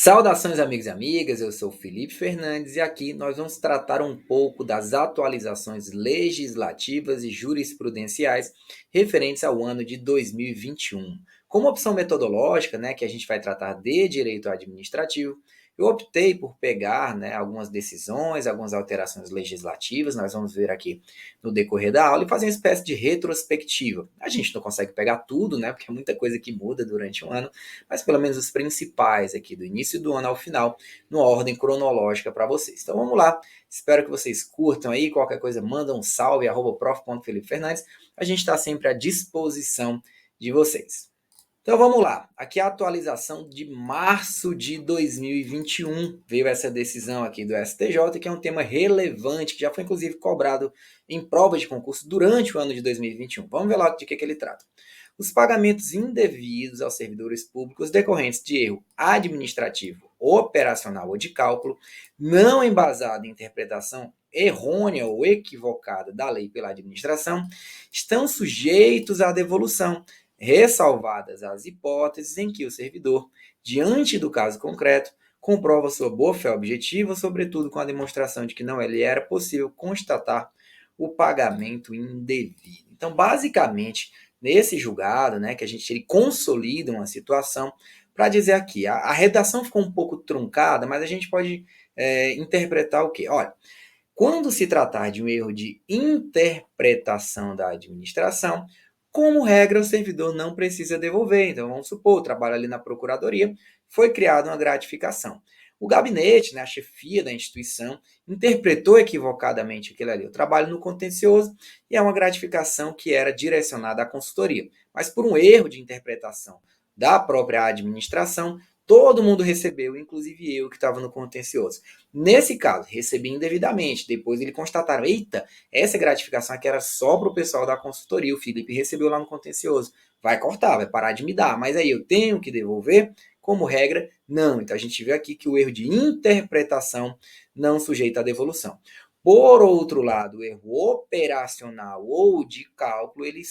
Saudações, amigos e amigas, eu sou Felipe Fernandes e aqui nós vamos tratar um pouco das atualizações legislativas e jurisprudenciais referentes ao ano de 2021. Como opção metodológica, que a gente vai tratar de direito administrativo, eu optei por pegar, algumas decisões, algumas alterações legislativas, nós vamos ver aqui no decorrer da aula, e fazer uma espécie de retrospectiva. A gente não consegue pegar tudo, porque é muita coisa que muda durante um ano, mas pelo menos os principais aqui do início do ano ao final, numa ordem cronológica para vocês. Então vamos lá, espero que vocês curtam aí, qualquer coisa manda um salve, @prof.felipefernandes, a gente está sempre à disposição de vocês. Então vamos lá, aqui é a atualização de março de 2021, veio essa decisão aqui do STJ, que é um tema relevante, que já foi inclusive cobrado em prova de concurso durante o ano de 2021. Vamos ver lá de que ele trata. Os pagamentos indevidos aos servidores públicos decorrentes de erro administrativo, operacional ou de cálculo, não embasado em interpretação errônea ou equivocada da lei pela administração, estão sujeitos à devolução, ressalvadas as hipóteses em que o servidor, diante do caso concreto, comprova sua boa-fé objetiva, sobretudo com a demonstração de que não lhe era possível constatar o pagamento indevido. Então, basicamente, nesse julgado, que ele consolida uma situação, para dizer aqui, a redação ficou um pouco truncada, mas a gente pode interpretar o quê? Olha, quando se tratar de um erro de interpretação da administração, como regra, o servidor não precisa devolver. Então, vamos supor, o trabalho ali na procuradoria, foi criada uma gratificação. O gabinete, a chefia da instituição, interpretou equivocadamente aquilo ali. Eu trabalho no contencioso e é uma gratificação que era direcionada à consultoria. Mas por um erro de interpretação da própria administração, todo mundo recebeu, inclusive eu que estava no contencioso. Nesse caso, recebi indevidamente. Depois eles constataram, eita, essa gratificação aqui era só para o pessoal da consultoria. O Felipe recebeu lá no contencioso. Vai cortar, vai parar de me dar. Mas aí eu tenho que devolver? Como regra, não. Então a gente vê aqui que o erro de interpretação não sujeita à devolução. Por outro lado, o erro operacional ou de cálculo, ele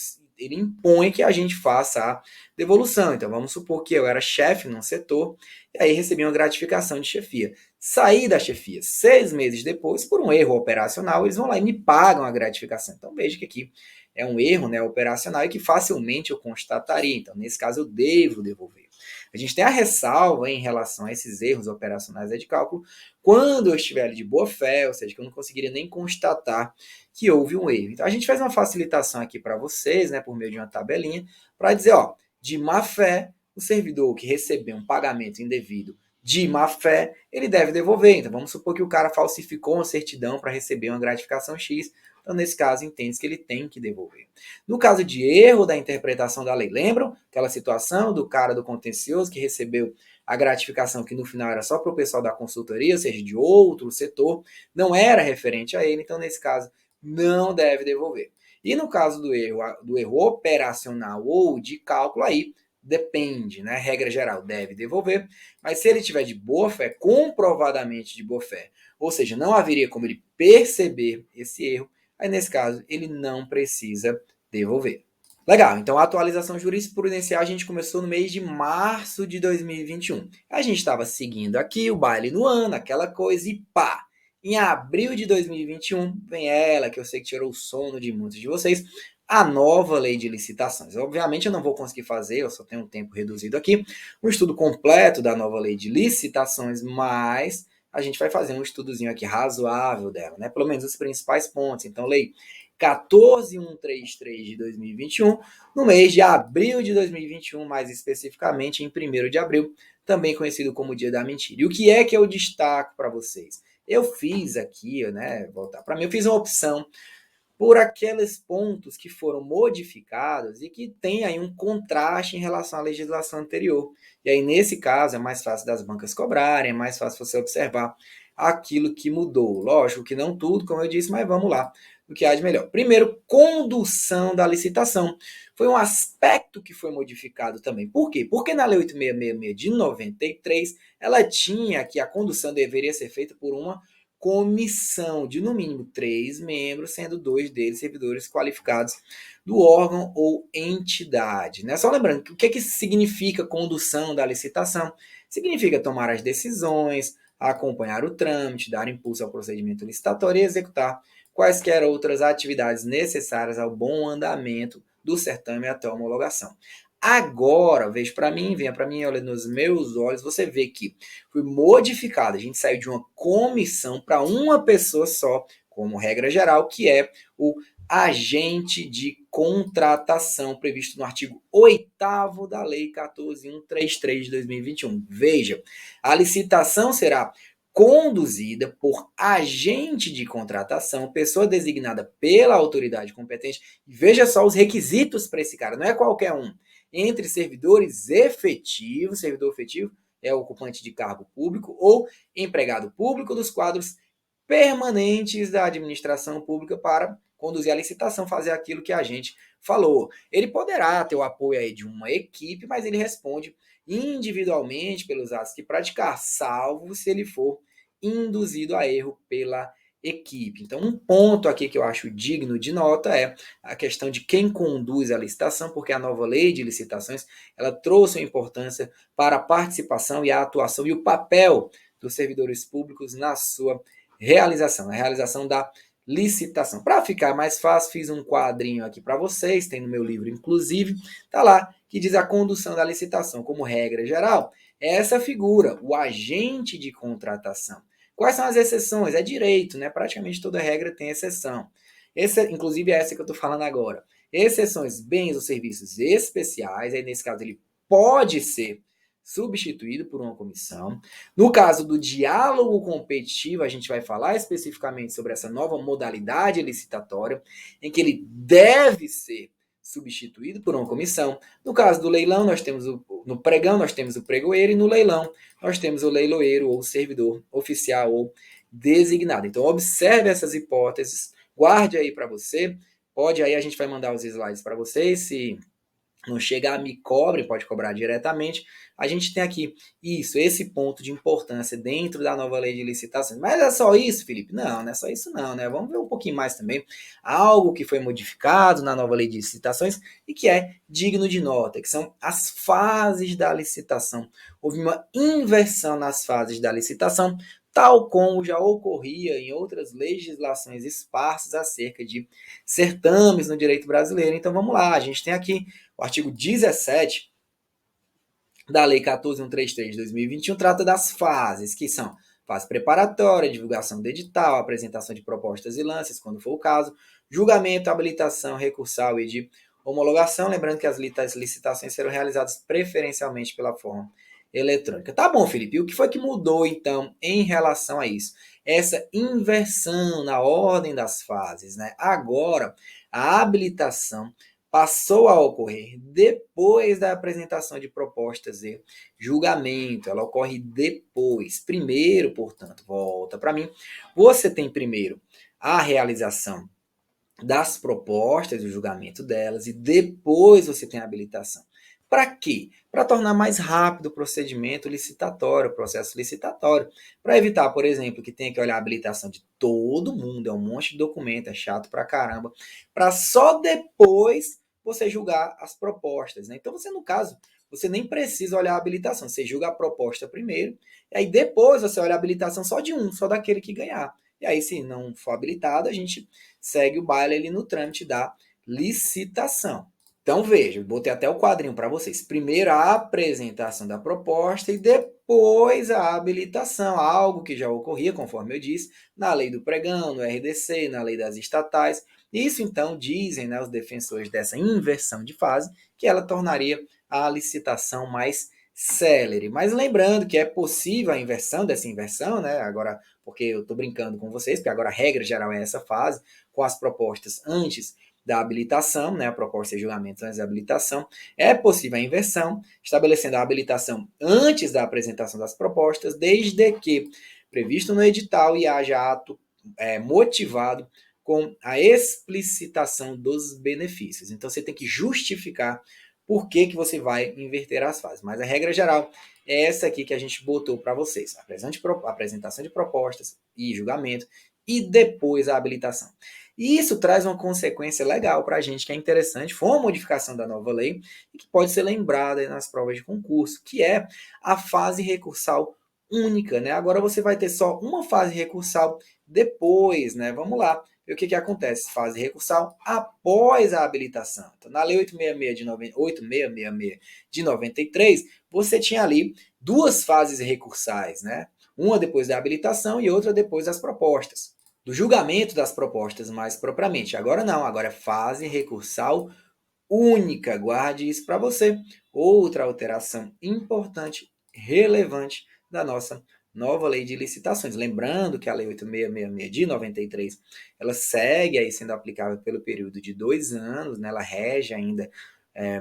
impõe que a gente faça a devolução. Então vamos supor que eu era chefe num setor e aí recebi uma gratificação de chefia. Saí da chefia 6 meses depois, por um erro operacional, eles vão lá e me pagam a gratificação. Então veja que aqui é um erro operacional e que facilmente eu constataria. Então, nesse caso, eu devo devolver. A gente tem a ressalva em relação a esses erros operacionais de cálculo, quando eu estiver ali de boa fé, ou seja, que eu não conseguiria nem constatar que houve um erro. Então, a gente faz uma facilitação aqui para vocês, por meio de uma tabelinha, para dizer, de má fé, o servidor que recebeu um pagamento indevido de má fé, ele deve devolver. Então, vamos supor que o cara falsificou uma certidão para receber uma gratificação X. Então, nesse caso, entende-se que ele tem que devolver. No caso de erro da interpretação da lei, lembram aquela situação do cara do contencioso que recebeu a gratificação que no final era só para o pessoal da consultoria, ou seja, de outro setor, não era referente a ele, então nesse caso não deve devolver. E no caso do erro operacional ou de cálculo, aí depende, regra geral, deve devolver, mas se ele tiver de boa fé, comprovadamente de boa fé, ou seja, não haveria como ele perceber esse erro, aí nesse caso ele não precisa devolver. Legal, então a atualização jurisprudencial a gente começou no mês de março de 2021. A gente estava seguindo aqui o baile no ano, aquela coisa, e pá! Em abril de 2021, vem ela, que eu sei que tirou o sono de muitos de vocês, a nova lei de licitações. Obviamente eu não vou conseguir fazer, eu só tenho um tempo reduzido aqui, um estudo completo da nova lei de licitações, mas a gente vai fazer um estudozinho aqui razoável dela, pelo menos os principais pontos. Então, lei 14133 de 2021, no mês de abril de 2021, mais especificamente em 1º de abril, também conhecido como Dia da Mentira. E o que é que eu destaco para vocês? Eu fiz aqui, voltar para mim, eu fiz uma opção por aqueles pontos que foram modificados e que tem aí um contraste em relação à legislação anterior. E aí, nesse caso, é mais fácil das bancas cobrarem, é mais fácil você observar aquilo que mudou. Lógico que não tudo, como eu disse, mas vamos lá, o que há de melhor. Primeiro, condução da licitação. Foi um aspecto que foi modificado também. Por quê? Porque na Lei 8666 de 93, ela tinha que a condução deveria ser feita por uma comissão de no mínimo 3 membros, sendo 2 deles servidores qualificados do órgão ou entidade. Né? Só lembrando, o que significa condução da licitação? Significa tomar as decisões, acompanhar o trâmite, dar impulso ao procedimento licitatório e executar quaisquer outras atividades necessárias ao bom andamento do certame até a homologação. Agora, veja para mim, venha para mim, olha nos meus olhos, você vê que foi modificado. A gente saiu de uma comissão para uma pessoa só, como regra geral, que é o agente de contratação previsto no artigo 8º da Lei 14.133 de 2021. Veja, a licitação será conduzida por agente de contratação, pessoa designada pela autoridade competente. Veja só os requisitos para esse cara, não é qualquer um. Entre servidores efetivos, servidor efetivo é ocupante de cargo público ou empregado público dos quadros permanentes da administração pública para conduzir a licitação, fazer aquilo que a gente falou. Ele poderá ter o apoio aí de uma equipe, mas ele responde individualmente pelos atos que praticar, salvo se ele for induzido a erro pela equipe. Então, um ponto aqui que eu acho digno de nota é a questão de quem conduz a licitação, porque a nova lei de licitações, ela trouxe uma importância para a participação e a atuação e o papel dos servidores públicos na sua realização, a realização da licitação. Para ficar mais fácil, fiz um quadrinho aqui para vocês, tem no meu livro inclusive, tá lá, que diz a condução da licitação como regra geral. É essa figura, o agente de contratação. Quais são as exceções? É direito, né? Praticamente toda regra tem exceção. Inclusive essa que eu estou falando agora. Exceções, bens ou serviços especiais, aí nesse caso ele pode ser substituído por uma comissão. No caso do diálogo competitivo, a gente vai falar especificamente sobre essa nova modalidade licitatória, em que ele deve ser substituído por uma comissão. No caso do leilão, no pregão nós temos o pregoeiro e no leilão nós temos o leiloeiro ou o servidor oficial ou designado. Então observe essas hipóteses, guarde aí para você. Pode aí, a gente vai mandar os slides para vocês, se não chegar, me cobre, pode cobrar diretamente. A gente tem aqui esse ponto de importância dentro da nova lei de licitações. Mas é só isso, Felipe? Não, não é só isso não, né? Vamos ver um pouquinho mais também. Algo que foi modificado na nova lei de licitações e que é digno de nota, que são as fases da licitação. Houve uma inversão nas fases da licitação, tal como já ocorria em outras legislações esparsas acerca de certames no direito brasileiro. Então vamos lá, a gente tem aqui o artigo 17 da Lei 14.133 de 2021 trata das fases, que são fase preparatória, divulgação do edital, apresentação de propostas e lances, quando for o caso, julgamento, habilitação, recursal e de homologação. Lembrando que as licitações serão realizadas preferencialmente pela forma eletrônica. Tá bom, Felipe, e o que foi que mudou, então, em relação a isso? Essa inversão na ordem das fases, né? Agora, a habilitação passou a ocorrer depois da apresentação de propostas e julgamento. Ela ocorre depois. Primeiro, portanto, volta para mim. Você tem primeiro a realização das propostas e o julgamento delas e depois você tem a habilitação. Para quê? Para tornar mais rápido o procedimento licitatório, o processo licitatório. Para evitar, por exemplo, que tenha que olhar a habilitação de todo mundo, é um monte de documento, é chato pra caramba, para só depois você julgar as propostas. Né? Então, você, no caso, você nem precisa olhar a habilitação, você julga a proposta primeiro, e aí depois você olha a habilitação só de um, só daquele que ganhar. E aí, se não for habilitado, a gente segue o baile ali no trâmite da licitação. Então, veja, botei até o quadrinho para vocês. Primeiro a apresentação da proposta e depois a habilitação, algo que já ocorria, conforme eu disse, na lei do pregão, no RDC, na lei das estatais. Isso, então, dizem, né, os defensores dessa inversão de fase, que ela tornaria a licitação mais célere. Mas lembrando que é possível a inversão dessa inversão, né? Agora, porque eu estou brincando com vocês, porque agora a regra geral é essa fase, com as propostas antes da habilitação, né, a proposta de julgamento antes da habilitação, é possível a inversão, estabelecendo a habilitação antes da apresentação das propostas, desde que previsto no edital e haja ato motivado com a explicitação dos benefícios. Então, você tem que justificar por que você vai inverter as fases. Mas a regra geral é essa aqui que a gente botou para vocês. Apresentação de propostas e julgamento, e depois a habilitação. E isso traz uma consequência legal para a gente, que é interessante, foi uma modificação da nova lei, e que pode ser lembrada nas provas de concurso, que é a fase recursal única, né? Agora você vai ter só uma fase recursal depois, né? Vamos lá. E o que acontece? Fase recursal após a habilitação. Então, na Lei 8666 de 93, você tinha ali duas fases recursais, né? Uma depois da habilitação e outra depois das propostas. Do julgamento das propostas mais propriamente. Agora não, agora é fase recursal única. Guarde isso para você. Outra alteração importante, relevante da nossa nova lei de licitações. Lembrando que a lei 8666 de 93, ela segue aí sendo aplicável pelo período de 2 anos, né? Ela rege ainda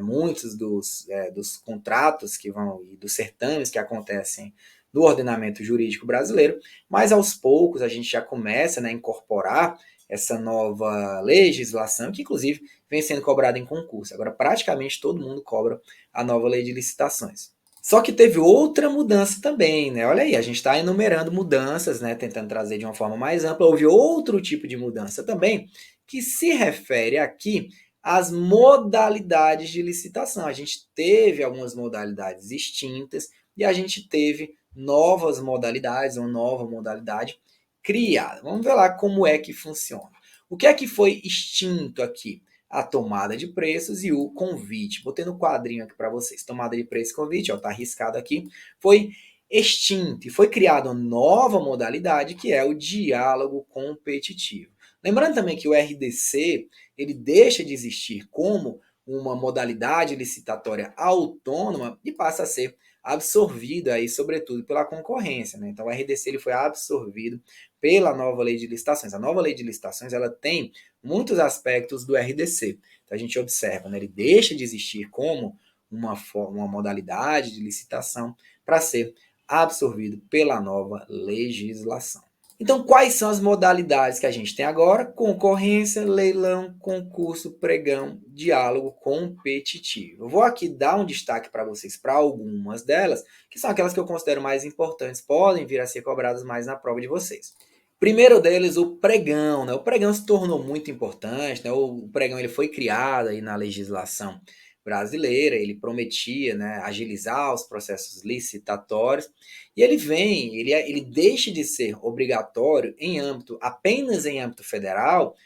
muitos dos contratos que vão e dos certames que acontecem no ordenamento jurídico brasileiro, mas aos poucos a gente já começa, né, a incorporar essa nova legislação, que inclusive vem sendo cobrada em concurso. Agora, praticamente todo mundo cobra a nova lei de licitações. Só que teve outra mudança também, né? Olha aí, a gente está enumerando mudanças, né? Tentando trazer de uma forma mais ampla. Houve outro tipo de mudança também, que se refere aqui às modalidades de licitação. A gente teve algumas modalidades extintas e a gente teve novas modalidades, uma nova modalidade criada. Vamos ver lá como é que funciona. O que é que foi extinto aqui? A tomada de preços e o convite. Botei no quadrinho aqui para vocês. Tomada de preço e convite, está arriscado aqui. Foi extinto e foi criada uma nova modalidade que é o diálogo competitivo. Lembrando também que o RDC ele deixa de existir como uma modalidade licitatória autônoma e passa a ser absorvido aí, sobretudo, pela concorrência, né? Então o RDC ele foi absorvido pela nova lei de licitações. A nova lei de licitações ela tem muitos aspectos do RDC. Então a gente observa, né? Ele deixa de existir como uma modalidade de licitação para ser absorvido pela nova legislação. Então, quais são as modalidades que a gente tem agora? Concorrência, leilão, concurso, pregão, diálogo competitivo. Eu vou aqui dar um destaque para vocês para algumas delas, que são aquelas que eu considero mais importantes, podem vir a ser cobradas mais na prova de vocês. Primeiro deles, o pregão, né? O pregão se tornou muito importante, né? O pregão ele foi criado aí na legislação brasileira, ele prometia, né, agilizar os processos licitatórios, e ele deixa de ser obrigatório apenas em âmbito federal,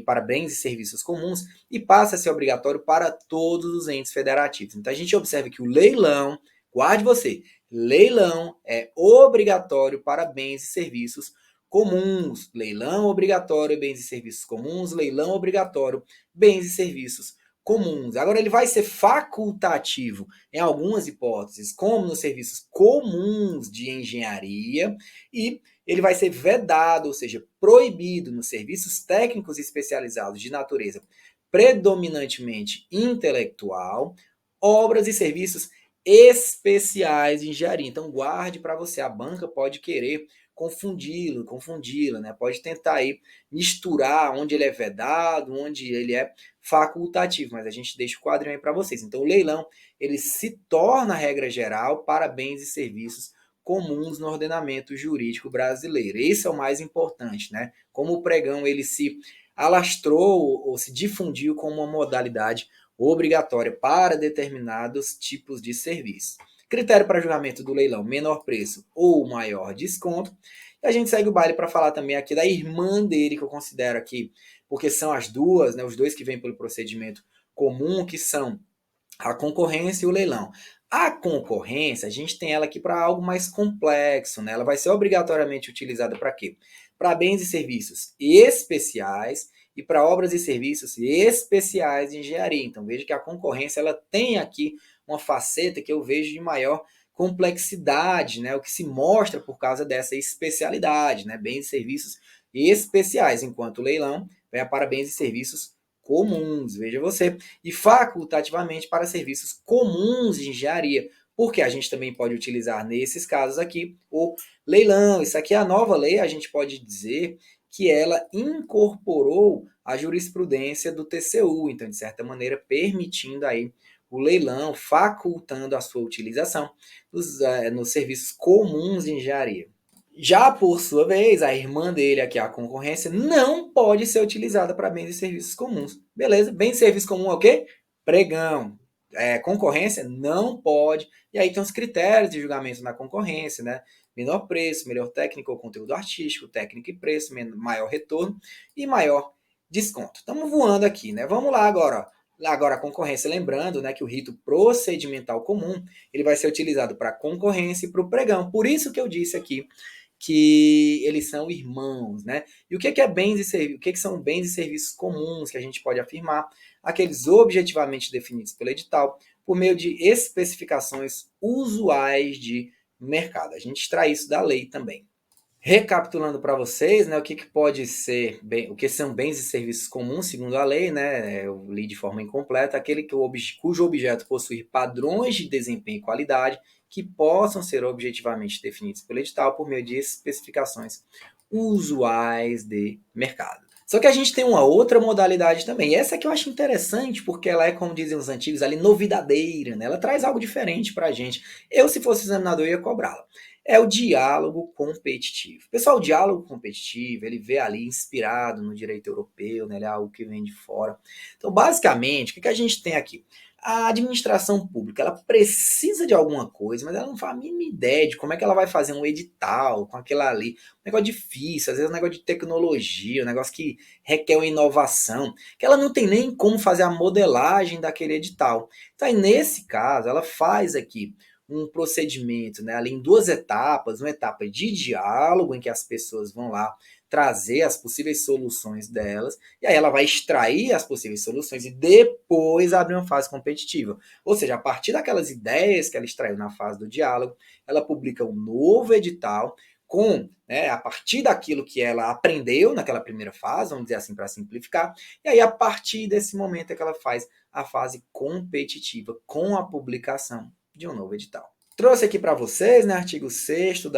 para bens e serviços comuns, e passa a ser obrigatório para todos os entes federativos. Então a gente observa que o leilão, guarde você, leilão é obrigatório para bens e serviços comuns, leilão obrigatório, bens e serviços comuns, leilão obrigatório, bens e serviços comuns. Agora, ele vai ser facultativo em algumas hipóteses, como nos serviços comuns de engenharia, e ele vai ser vedado, ou seja, proibido nos serviços técnicos especializados de natureza predominantemente intelectual, obras e serviços especiais de engenharia. Então, guarde para você, a banca pode querer confundi-la, né? Pode tentar aí misturar onde ele é vedado, onde ele é facultativo, mas a gente deixa o quadrinho aí para vocês. Então, o leilão, ele se torna regra geral para bens e serviços comuns no ordenamento jurídico brasileiro. Esse é o mais importante, né? Como o pregão ele se alastrou ou se difundiu como uma modalidade obrigatória para determinados tipos de serviço. Critério para julgamento do leilão, menor preço ou maior desconto. E a gente segue o baile para falar também aqui da irmã dele, que eu considero aqui, porque são as duas, né, os dois que vêm pelo procedimento comum, que são a concorrência e o leilão. A concorrência, a gente tem ela aqui para algo mais complexo, né? Ela vai ser obrigatoriamente utilizada para quê? Para bens e serviços especiais e para obras e serviços especiais de engenharia. Então veja que a concorrência ela tem aqui uma faceta que eu vejo de maior complexidade, né? O que se mostra por causa dessa especialidade, né? Bens e serviços especiais, enquanto o leilão vai para bens e serviços comuns, veja você, e facultativamente para serviços comuns de engenharia, porque a gente também pode utilizar nesses casos aqui o leilão. Isso aqui é a nova lei, a gente pode dizer que ela incorporou a jurisprudência do TCU, então de certa maneira permitindo aí o leilão, facultando a sua utilização nos serviços comuns de engenharia. Já por sua vez, a irmã dele, aqui a concorrência, não pode ser utilizada para bens e serviços comuns. Beleza? Bens e serviços comuns é o quê? Pregão. Concorrência não pode. E aí tem os critérios de julgamento na concorrência, né? Menor preço, melhor técnica ou conteúdo artístico, técnica e preço, maior retorno e maior desconto. Estamos voando aqui, né? Vamos lá agora. Agora a concorrência, lembrando, né, que o rito procedimental comum ele vai ser utilizado para a concorrência e para o pregão. Por isso que eu disse aqui que eles são irmãos, né? E o que é bens e serviços? O que são bens e serviços comuns que a gente pode afirmar? Aqueles objetivamente definidos pelo edital por meio de especificações usuais de mercado. A gente extrai isso da lei também. Recapitulando para vocês, né, o que pode ser, o que são bens e serviços comuns, segundo a lei, né, eu li de forma incompleta, aquele cujo objeto possui padrões de desempenho e qualidade que possam ser objetivamente definidos pelo edital por meio de especificações usuais de mercado. Só que a gente tem uma outra modalidade também. E essa que eu acho interessante, porque ela é, como dizem os antigos, ali novidadeira, né? Ela traz algo diferente para a gente. Eu, se fosse examinador, ia cobrá-la. É o diálogo competitivo. Pessoal, o diálogo competitivo, ele vê ali inspirado no direito europeu, né? Ele é algo que vem de fora. Então, basicamente, o que a gente tem aqui? A administração pública, ela precisa de alguma coisa, mas ela não faz a mínima ideia de como é que ela vai fazer um edital com aquela ali. Um negócio difícil, às vezes um negócio de tecnologia, um negócio que requer uma inovação, que ela não tem nem como fazer a modelagem daquele edital. Então, aí, nesse caso, ela faz aqui um procedimento, né, ali em duas etapas, uma etapa de diálogo, em que as pessoas vão lá trazer as possíveis soluções delas, e aí ela vai extrair as possíveis soluções e depois abrir uma fase competitiva. Ou seja, a partir daquelas ideias que ela extraiu na fase do diálogo, ela publica um novo edital com, né, a partir daquilo que ela aprendeu naquela primeira fase, vamos dizer assim para simplificar, e aí a partir desse momento é que ela faz a fase competitiva com a publicação de um novo edital. Trouxe aqui para vocês, né, artigo 6º,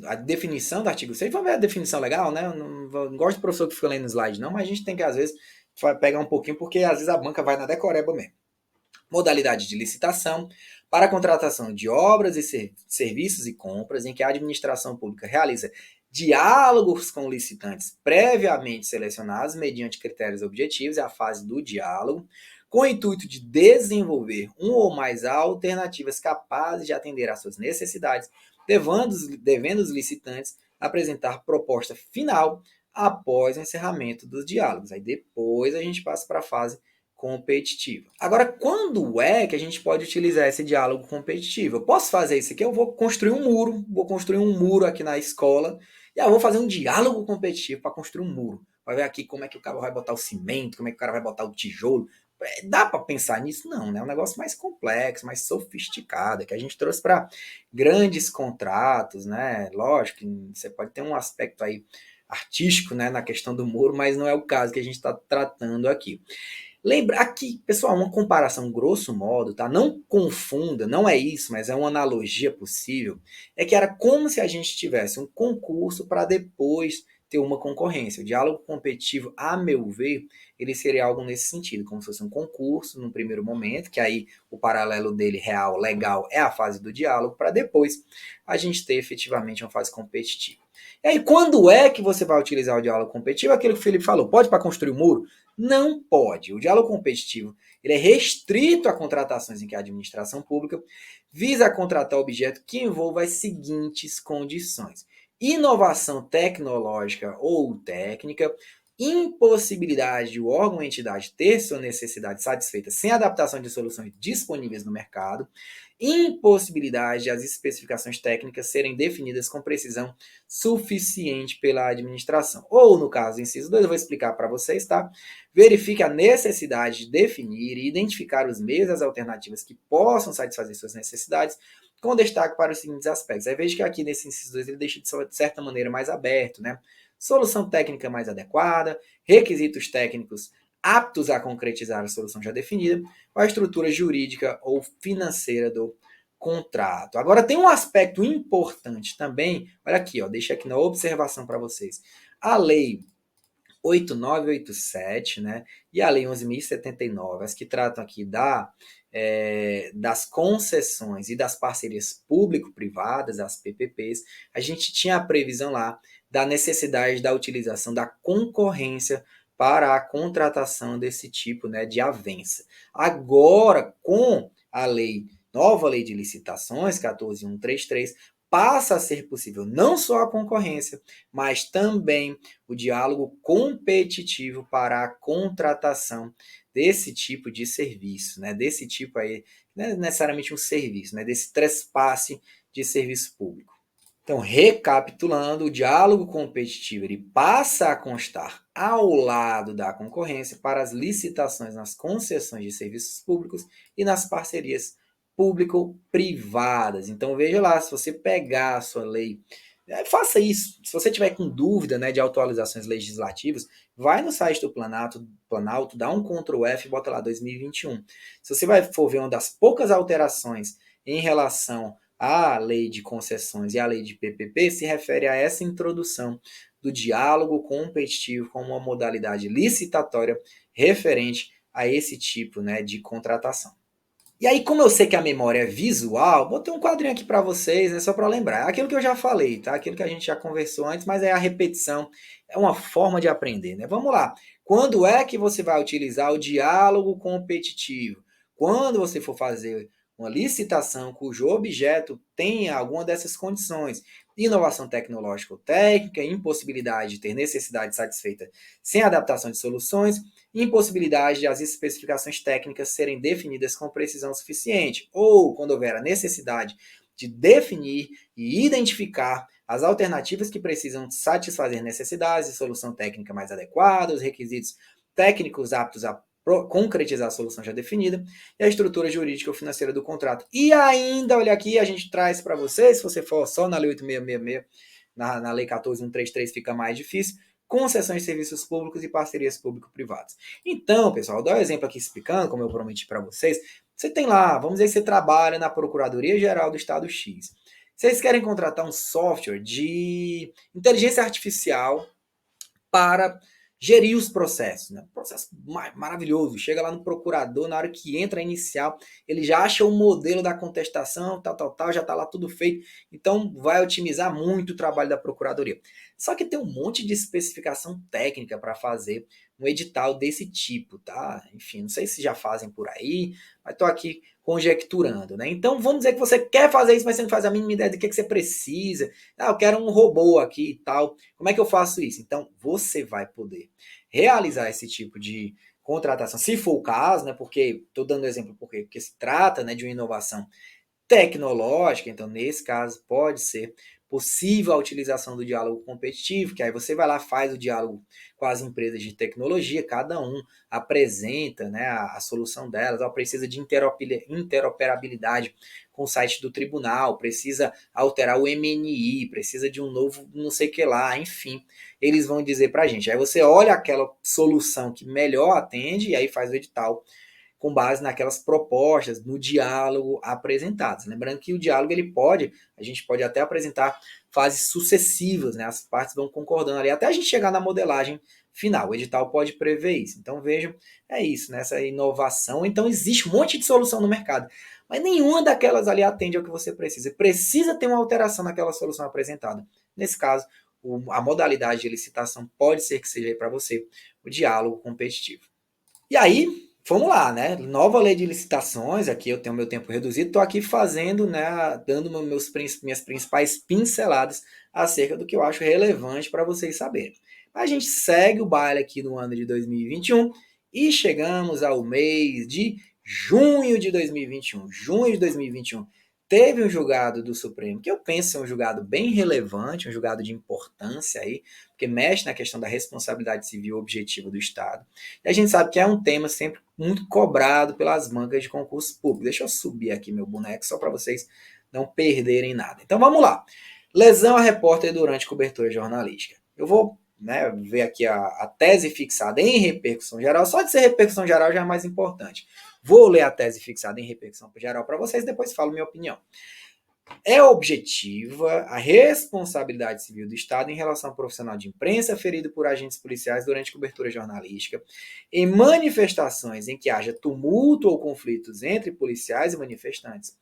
a definição do artigo 6º. Vamos ver a definição legal, né? Eu não gosto do professor que fica lendo slide, não, mas a gente tem que, às vezes, pegar um pouquinho, porque às vezes a banca vai na decoreba mesmo. Modalidade de licitação para a contratação de obras e serviços e compras em que a administração pública realiza diálogos com licitantes previamente selecionados mediante critérios objetivos, é a fase do diálogo, com o intuito de desenvolver um ou mais alternativas capazes de atender às suas necessidades, devendo os licitantes apresentar proposta final após o encerramento dos diálogos. Aí depois a gente passa para a fase competitiva. Agora, quando é que a gente pode utilizar esse diálogo competitivo? Eu posso fazer isso aqui, eu vou construir um muro aqui na escola, e eu vou fazer um diálogo competitivo para construir um muro. Vai ver aqui como é que o cara vai botar o cimento, como é que o cara vai botar o tijolo. Dá para pensar nisso? Não, né? É um negócio mais complexo, mais sofisticado, que a gente trouxe para grandes contratos, né? Lógico que você pode ter um aspecto aí artístico, né, na questão do muro, mas não é o caso que a gente está tratando aqui. Lembra aqui, pessoal, uma comparação grosso modo, tá? Não confunda, não é isso, mas é uma analogia possível. É que era como se a gente tivesse um concurso para depois ter uma concorrência. O diálogo competitivo, a meu ver, ele seria algo nesse sentido, como se fosse um concurso no primeiro momento, que aí o paralelo dele real, legal, é a fase do diálogo, para depois a gente ter efetivamente uma fase competitiva. E aí, quando é que você vai utilizar o diálogo competitivo? Aquilo que o Felipe falou, pode para construir um muro? Não pode. O diálogo competitivo ele é restrito a contratações em que a administração pública visa contratar objeto que envolva as seguintes condições: inovação tecnológica ou técnica, impossibilidade de o órgão ou entidade ter sua necessidade satisfeita sem adaptação de soluções disponíveis no mercado, impossibilidade de as especificações técnicas serem definidas com precisão suficiente pela administração. Ou, no caso do inciso 2, eu vou explicar para vocês, tá? Verifique a necessidade de definir e identificar os meios e as alternativas que possam satisfazer suas necessidades, com destaque para os seguintes aspectos. Aí veja que aqui nesse inciso 2 ele deixa de certa maneira mais aberto, né? Solução técnica mais adequada, requisitos técnicos aptos a concretizar a solução já definida, ou a estrutura jurídica ou financeira do contrato. Agora tem um aspecto importante também, olha aqui, ó, deixa aqui na observação para vocês. A lei 8987, né? E a Lei 11.079, as que tratam aqui das concessões e das parcerias público-privadas, as PPPs, a gente tinha a previsão lá da necessidade da utilização da concorrência para a contratação desse tipo, né, de avença. Agora, com a nova lei de licitações, 14.133, passa a ser possível não só a concorrência, mas também o diálogo competitivo para a contratação desse tipo de serviço, né? Desse tipo aí, não é necessariamente um serviço, né? Desse trespasse de serviço público. Então, recapitulando, o diálogo competitivo ele passa a constar ao lado da concorrência para as licitações nas concessões de serviços públicos e nas parcerias público-privadas. Então, veja lá, se você pegar a sua lei, faça isso. Se você tiver com dúvida, né, de atualizações legislativas, vai no site do Planalto, dá um Ctrl F e bota lá 2021. Se você for ver uma das poucas alterações em relação à lei de concessões e à lei de PPP, se refere a essa introdução do diálogo competitivo como uma modalidade licitatória referente a esse tipo, né, de contratação. E aí, como eu sei que a memória é visual, botei um quadrinho aqui para vocês, né, só para lembrar. É aquilo que eu já falei, tá? Aquilo que a gente já conversou antes, mas é a repetição, é uma forma de aprender, né? Vamos lá. Quando é que você vai utilizar o diálogo competitivo? Quando você for fazer uma licitação cujo objeto tenha alguma dessas condições: inovação tecnológica ou técnica, impossibilidade de ter necessidade satisfeita sem adaptação de soluções, impossibilidade de as especificações técnicas serem definidas com precisão suficiente, ou quando houver a necessidade de definir e identificar as alternativas que precisam satisfazer necessidades de solução técnica mais adequada, os requisitos técnicos aptos a concretizar a solução já definida e a estrutura jurídica ou financeira do contrato. E ainda, olha aqui, a gente traz para vocês, se você for só na Lei 8666, na Lei 14.133 fica mais difícil, concessões de serviços públicos e parcerias público-privadas. Então, pessoal, eu dou um exemplo aqui explicando, como eu prometi para vocês. Você tem lá, vamos dizer que você trabalha na Procuradoria-Geral do Estado X. Vocês querem contratar um software de inteligência artificial para gerir os processos, né? Processo maravilhoso. Chega lá no procurador, na hora que entra a inicial, ele já acha o modelo da contestação, tal, já está lá tudo feito. Então, vai otimizar muito o trabalho da procuradoria. Só que tem um monte de especificação técnica para fazer um edital desse tipo, tá? Enfim, não sei se já fazem por aí, mas estou aqui conjecturando, né? Então, vamos dizer que você quer fazer isso, mas você não faz a mínima ideia do que você precisa. Ah, eu quero um robô aqui e tal. Como é que eu faço isso? Então, você vai poder realizar esse tipo de contratação, se for o caso, né? Porque, estou dando exemplo porque se trata, né, de uma inovação tecnológica, então nesse caso pode ser possível a utilização do diálogo competitivo, que aí você vai lá, faz o diálogo com as empresas de tecnologia, cada um apresenta, né, a solução delas, ela precisa de interoperabilidade com o site do tribunal, precisa alterar o MNI, precisa de um novo não sei o que lá, enfim, eles vão dizer para a gente. Aí você olha aquela solução que melhor atende e aí faz o edital com base naquelas propostas, no diálogo apresentadas. Lembrando que o diálogo a gente pode até apresentar fases sucessivas, né? As partes vão concordando ali, até a gente chegar na modelagem final. O edital pode prever isso. Então vejam, é isso, né? Essa inovação. Então existe um monte de solução no mercado, mas nenhuma daquelas ali atende ao que você precisa. Precisa ter uma alteração naquela solução apresentada. Nesse caso, a modalidade de licitação pode ser que seja para você o diálogo competitivo. E aí, vamos lá, né? Nova lei de licitações, aqui eu tenho meu tempo reduzido, estou aqui fazendo, né, dando minhas principais pinceladas acerca do que eu acho relevante para vocês saberem. A gente segue o baile aqui no ano de 2021 e chegamos ao mês de junho de 2021. Junho de 2021 teve um julgado do Supremo, que eu penso ser um julgado bem relevante, um julgado de importância aí, porque mexe na questão da responsabilidade civil objetiva do Estado. E a gente sabe que é um tema sempre muito cobrado pelas bancas de concurso público. Deixa eu subir aqui meu boneco só para vocês não perderem nada. Então vamos lá. Lesão a repórter durante cobertura jornalística. Eu vou, né, ver aqui a tese fixada em repercussão geral. Só de ser repercussão geral já é mais importante. Vou ler a tese fixada em repercussão geral para vocês, depois falo minha opinião. É objetiva a responsabilidade civil do Estado em relação ao profissional de imprensa ferido por agentes policiais durante cobertura jornalística, em manifestações em que haja tumulto ou conflitos entre policiais e manifestantes.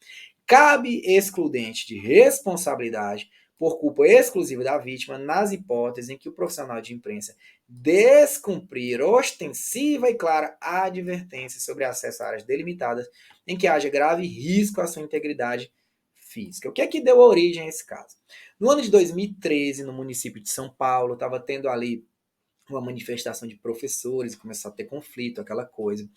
Cabe excludente de responsabilidade por culpa exclusiva da vítima nas hipóteses em que o profissional de imprensa descumprir ostensiva e clara advertência sobre acesso a áreas delimitadas em que haja grave risco à sua integridade física. O que é que deu origem a esse caso? No ano de 2013, no município de São Paulo, estava tendo ali uma manifestação de professores, começou a ter conflito, aquela coisa.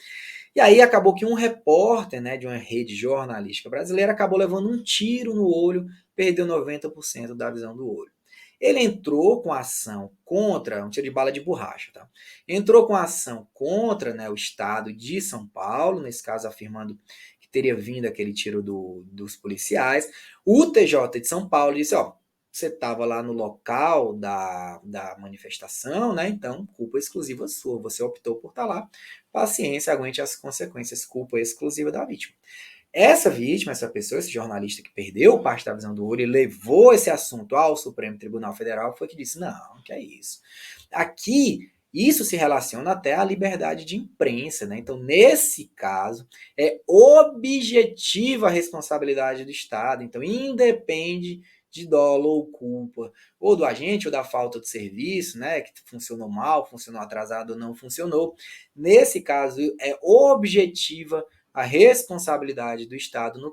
E aí acabou que um repórter, né, de uma rede jornalística brasileira acabou levando um tiro no olho, perdeu 90% da visão do olho. Ele entrou com ação contra, um tiro de bala de borracha, tá? Entrou com ação contra, né, o estado de São Paulo, nesse caso afirmando que teria vindo aquele tiro dos policiais. O TJ de São Paulo disse, ó, você estava lá no local da manifestação, né? Então, culpa exclusiva sua. Você optou por estar lá. Paciência, aguente as consequências. Culpa exclusiva da vítima. Essa vítima, essa pessoa, esse jornalista que perdeu parte da visão do olho e levou esse assunto ao Supremo Tribunal Federal, foi que disse, não, que é isso. Aqui, isso se relaciona até à liberdade de imprensa, né? Então, nesse caso, é objetiva a responsabilidade do Estado. Então, independe de dolo ou culpa, ou do agente, ou da falta de serviço, né? Que funcionou mal, funcionou atrasado ou não funcionou. Nesse caso, é objetiva a responsabilidade do Estado no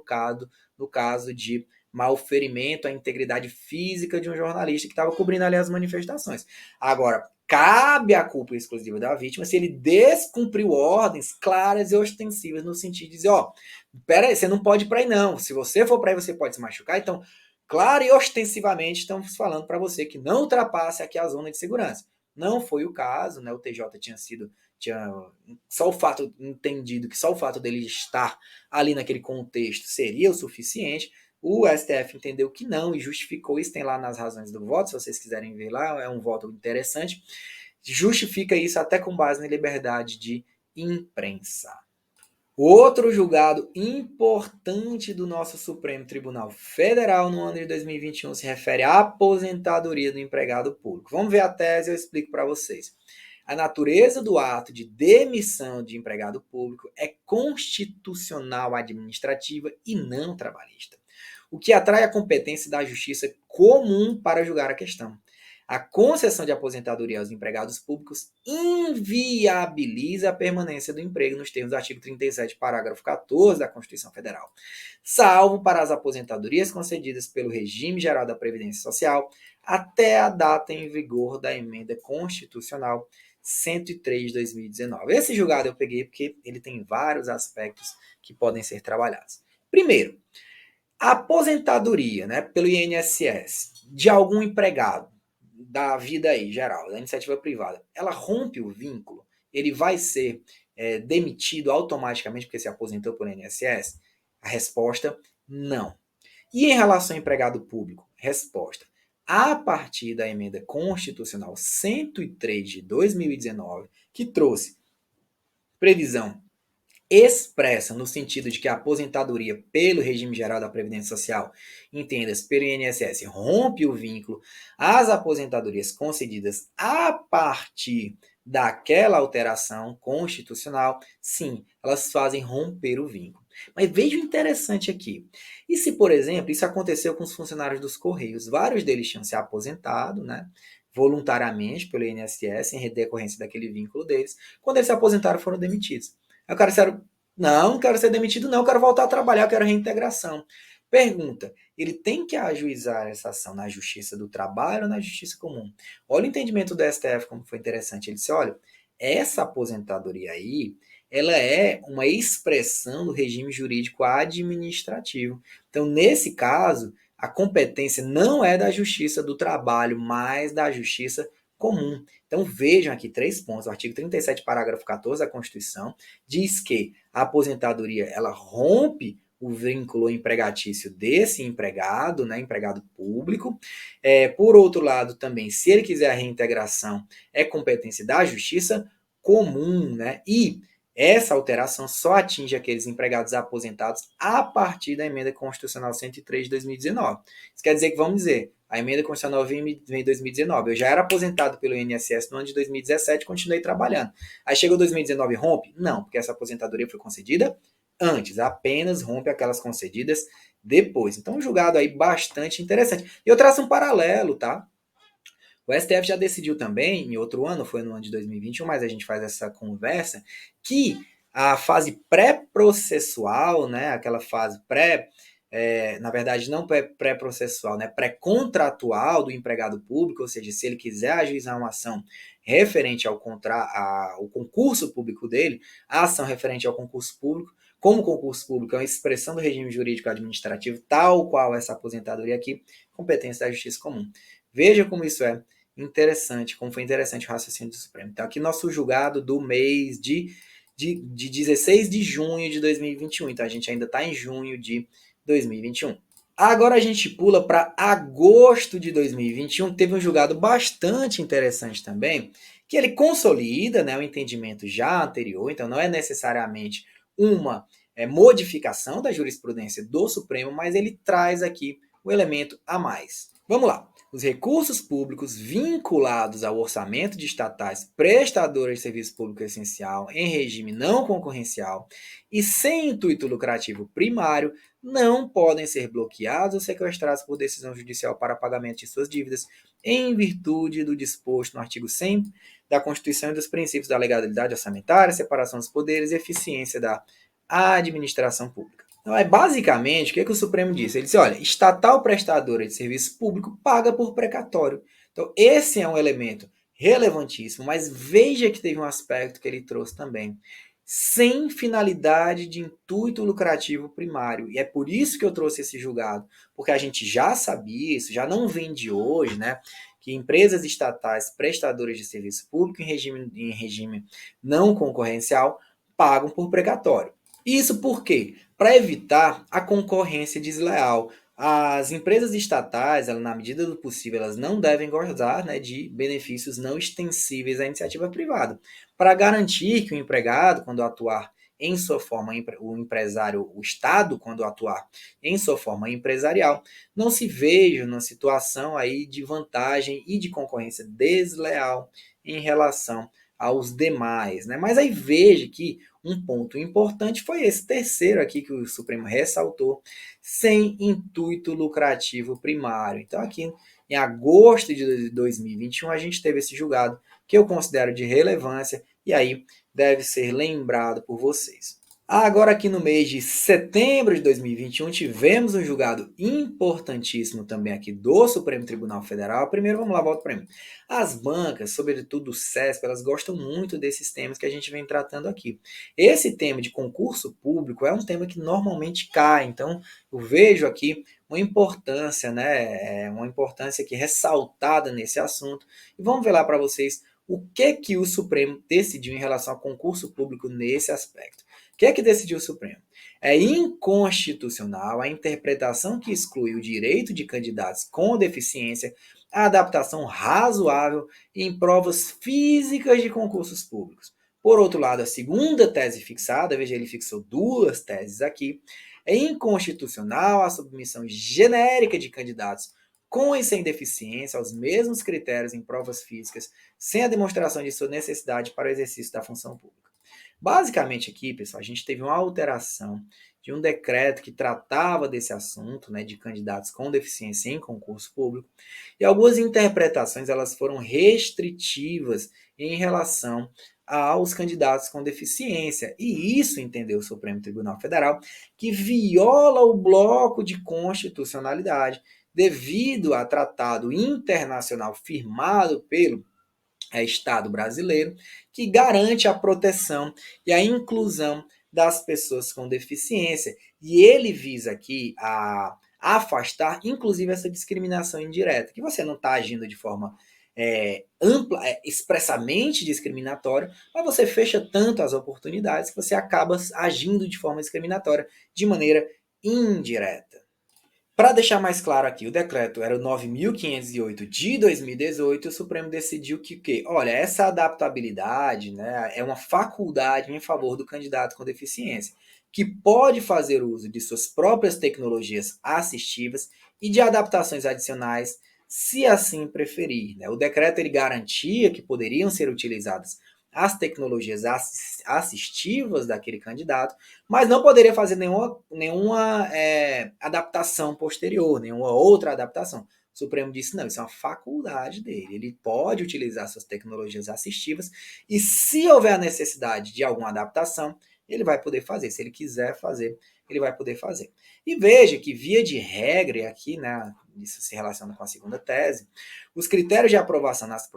caso de malferimento à integridade física de um jornalista que estava cobrindo ali as manifestações. Agora, cabe a culpa exclusiva da vítima se ele descumpriu ordens claras e ostensivas no sentido de dizer, ó, pera aí, você não pode ir para aí não, se você for para aí você pode se machucar, então, claro e ostensivamente estamos falando para você que não ultrapasse aqui a zona de segurança. Não foi o caso, né? O TJ tinha só o fato entendido que só o fato dele estar ali naquele contexto seria o suficiente. O STF entendeu que não e justificou isso, tem lá nas razões do voto, se vocês quiserem ver lá, é um voto interessante. Justifica isso até com base na liberdade de imprensa. Outro julgado importante do nosso Supremo Tribunal Federal no ano de 2021 se refere à aposentadoria do empregado público. Vamos ver a tese e eu explico para vocês. A natureza do ato de demissão de empregado público é constitucional administrativa e não trabalhista, o que atrai a competência da justiça comum para julgar a questão. A concessão de aposentadoria aos empregados públicos inviabiliza a permanência do emprego nos termos do artigo 37, parágrafo 14 da Constituição Federal, salvo para as aposentadorias concedidas pelo Regime Geral da Previdência Social até a data em vigor da emenda constitucional 103 de 2019. Esse julgado eu peguei porque ele tem vários aspectos que podem ser trabalhados. Primeiro, a aposentadoria, né, pelo INSS de algum empregado da vida aí, geral, da iniciativa privada, ela rompe o vínculo, ele vai ser demitido automaticamente porque se aposentou pelo INSS? A resposta, não. E em relação ao empregado público? Resposta. A partir da emenda constitucional 103 de 2019, que trouxe previsão expressa no sentido de que a aposentadoria pelo regime geral da Previdência Social, entenda-se pelo INSS, rompe o vínculo às aposentadorias concedidas a partir daquela alteração constitucional, sim, elas fazem romper o vínculo. Mas veja o interessante aqui. E se, por exemplo, isso aconteceu com os funcionários dos Correios, vários deles tinham se aposentado, né, voluntariamente pelo INSS, em decorrência daquele vínculo deles, quando eles se aposentaram foram demitidos. Aí o cara disse, não quero ser demitido, não, quero voltar a trabalhar, quero reintegração. Pergunta, ele tem que ajuizar essa ação na Justiça do Trabalho ou na Justiça Comum? Olha o entendimento do STF, como foi interessante. Ele disse, olha, essa aposentadoria aí, ela é uma expressão do regime jurídico administrativo. Então, nesse caso, a competência não é da Justiça do Trabalho, mas da Justiça Comum. Então vejam aqui 3 pontos. O artigo 37, parágrafo 14 da Constituição diz que a aposentadoria ela rompe o vínculo empregatício desse empregado, né, empregado público. Por outro lado, também, se ele quiser a reintegração, é competência da Justiça Comum, né? E Essa alteração só atinge aqueles empregados aposentados a partir da Emenda Constitucional 103 de 2019. Isso quer dizer que, vamos dizer, a Emenda Constitucional vem em 2019. Eu já era aposentado pelo INSS no ano de 2017 e continuei trabalhando. Aí chegou 2019 e rompe? Não, porque essa aposentadoria foi concedida antes, apenas rompe aquelas concedidas depois. Então, um julgado aí bastante interessante. E eu traço um paralelo, tá? O STF já decidiu também, em outro ano, foi no ano de 2021, mas a gente faz essa conversa, que a fase pré-processual, né, aquela fase na verdade não pré-processual, né, pré-contratual do empregado público, ou seja, se ele quiser ajuizar uma ação referente ao concurso público dele, a ação referente ao concurso público, como o concurso público é uma expressão do regime jurídico administrativo, tal qual essa aposentadoria aqui, competência da justiça comum. Veja como isso é interessante, como foi interessante o raciocínio do Supremo. Então, aqui nosso julgado do mês de 16 de junho de 2021. Então, a gente ainda está em junho de 2021. Agora a gente pula para agosto de 2021. Teve um julgado bastante interessante também, que ele consolida, né, o entendimento já anterior. Então, não é necessariamente uma modificação da jurisprudência do Supremo, mas ele traz aqui o elemento a mais. Vamos lá. Os recursos públicos vinculados ao orçamento de estatais prestadoras de serviço público essencial em regime não concorrencial e sem intuito lucrativo primário não podem ser bloqueados ou sequestrados por decisão judicial para pagamento de suas dívidas em virtude do disposto no artigo 100 da Constituição e dos princípios da legalidade orçamentária, separação dos poderes e eficiência da administração pública. Então, basicamente, o que o Supremo disse? Ele disse, olha, estatal prestadora de serviço público paga por precatório. Então, esse é um elemento relevantíssimo, mas veja que teve um aspecto que ele trouxe também. Sem finalidade de intuito lucrativo primário. E é por isso que eu trouxe esse julgado, porque a gente já sabia, isso já não vem de hoje, né? Que empresas estatais prestadoras de serviço público em regime não concorrencial pagam por precatório. Isso por quê? Para evitar a concorrência desleal. As empresas estatais, na medida do possível, elas não devem gozar, né, de benefícios não extensíveis à iniciativa privada, para garantir que o empregado, quando atuar em sua forma, o empresário, o Estado, quando atuar em sua forma empresarial, não se veja numa situação aí de vantagem e de concorrência desleal em relação aos demais, né? Mas aí veja que um ponto importante foi esse terceiro aqui que o Supremo ressaltou, sem intuito lucrativo primário. Então, aqui em agosto de 2021, a gente teve esse julgado que eu considero de relevância e aí deve ser lembrado por vocês. Agora, aqui no mês de setembro de 2021, tivemos um julgado importantíssimo também aqui do Supremo Tribunal Federal. Primeiro, vamos lá, volta para mim. As bancas, sobretudo o SESP, elas gostam muito desses temas que a gente vem tratando aqui. Esse tema de concurso público é um tema que normalmente cai, então eu vejo aqui uma importância, né? Uma importância aqui ressaltada nesse assunto. E vamos ver lá para vocês o que o Supremo decidiu em relação ao concurso público nesse aspecto. O que decidiu o Supremo? É inconstitucional a interpretação que exclui o direito de candidatos com deficiência à adaptação razoável em provas físicas de concursos públicos. Por outro lado, a segunda tese fixada, veja, ele fixou duas teses aqui, é inconstitucional a submissão genérica de candidatos com e sem deficiência aos mesmos critérios em provas físicas, sem a demonstração de sua necessidade para o exercício da função pública. Basicamente aqui, pessoal, a gente teve uma alteração de um decreto que tratava desse assunto, né, de candidatos com deficiência em concurso público, e algumas interpretações elas foram restritivas em relação aos candidatos com deficiência. E isso, entendeu o Supremo Tribunal Federal, que viola o bloco de constitucionalidade devido a tratado internacional firmado pelo Estado brasileiro, que garante a proteção e a inclusão das pessoas com deficiência. E ele visa aqui a afastar, inclusive, essa discriminação indireta, que você não está agindo de forma ampla, expressamente discriminatória, mas você fecha tanto as oportunidades que você acaba agindo de forma discriminatória de maneira indireta. Para deixar mais claro aqui, o decreto era o 9.508 de 2018 e o Supremo decidiu que, olha, essa adaptabilidade, né, é uma faculdade em favor do candidato com deficiência, que pode fazer uso de suas próprias tecnologias assistivas e de adaptações adicionais, se assim preferir. Né? O decreto ele garantia que poderiam ser utilizadas as tecnologias assistivas daquele candidato, mas não poderia fazer nenhuma adaptação posterior, nenhuma outra adaptação. O Supremo disse, não, isso é uma faculdade dele. Ele pode utilizar suas tecnologias assistivas e se houver a necessidade de alguma adaptação, ele vai poder fazer. Se ele quiser fazer, ele vai poder fazer. E veja que, via de regra, e aqui, né, isso se relaciona com a segunda tese, os critérios de aprovação nas